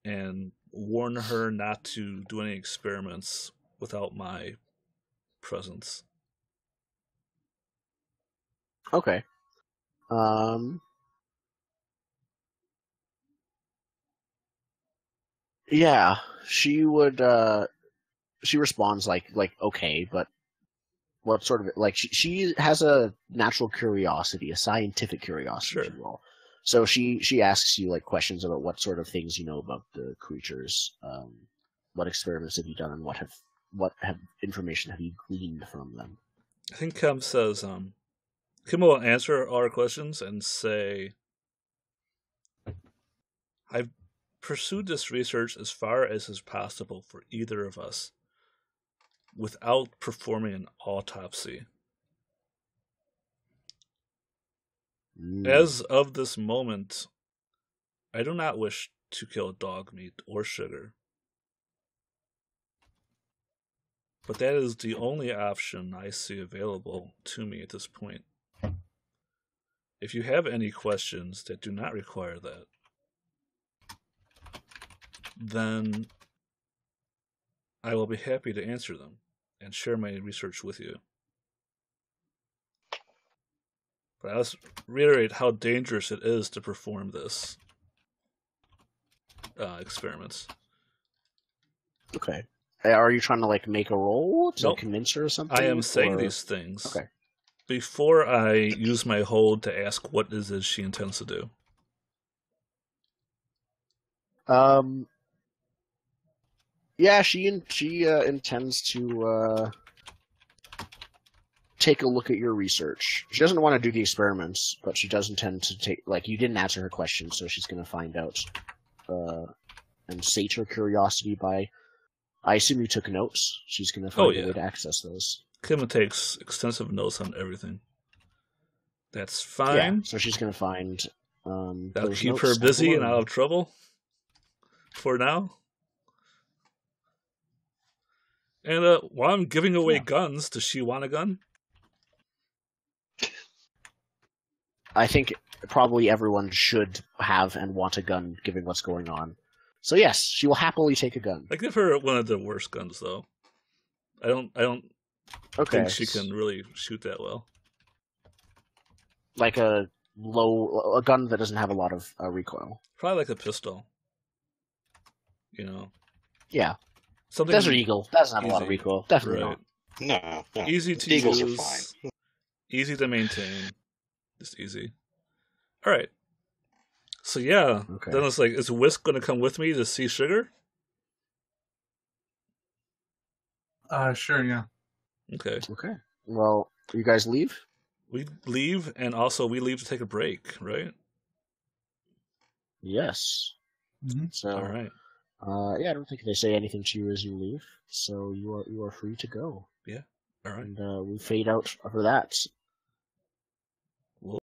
and warn her not to do any experiments without my presence. Okay. Yeah, she would. She responds like okay, but what sort of like she has a natural curiosity, a scientific curiosity, sure. if you will. So she asks you like questions about what sort of things you know about the creatures, what experiments have you done, and what information have you gleaned from them. I think Kim says Kim will answer all our questions and say, I've pursued this research as far as is possible for either of us without performing an autopsy. As of this moment, I do not wish to kill Dogmeat or Sugar. But that is the only option I see available to me at this point. If you have any questions that do not require that, then I will be happy to answer them and share my research with you. But I'll reiterate how dangerous it is to perform this experiments. Okay. Are you trying to like make a roll to Nope. convince her or something? I am saying these things okay. before I use my hold to ask what it is she intends to do. Yeah, she intends to take a look at your research. She doesn't want to do the experiments, but she does intend to take. Like, you didn't answer her question, so she's going to find out and sate her curiosity by. I assume you took notes. She's going to find a way to access those. Kim takes extensive notes on everything. That's fine. Yeah, so she's going to find. That'll keep her busy and out of trouble. For now. And while I'm giving away guns, does she want a gun? I think probably everyone should have and want a gun, given what's going on. So yes, she will happily take a gun. I give her one of the worst guns, though. I don't think she can really shoot that well. Like a gun that doesn't have a lot of recoil. Probably like a pistol. You know. Yeah. Something Desert Eagle doesn't have a lot of recoil. Definitely not. No. Easy to Eagles use. are fine. Easy to maintain. Just easy. All right. So yeah, then it's like, is Whisk going to come with me to see Sugar? Sure, yeah. Okay. Okay. Well, you guys leave? We leave, and also we leave to take a break, right? Yes. Mm-hmm. So, all right. Yeah, I don't think they say anything to you as you leave, so you are free to go. Yeah. All right. And we fade out for that.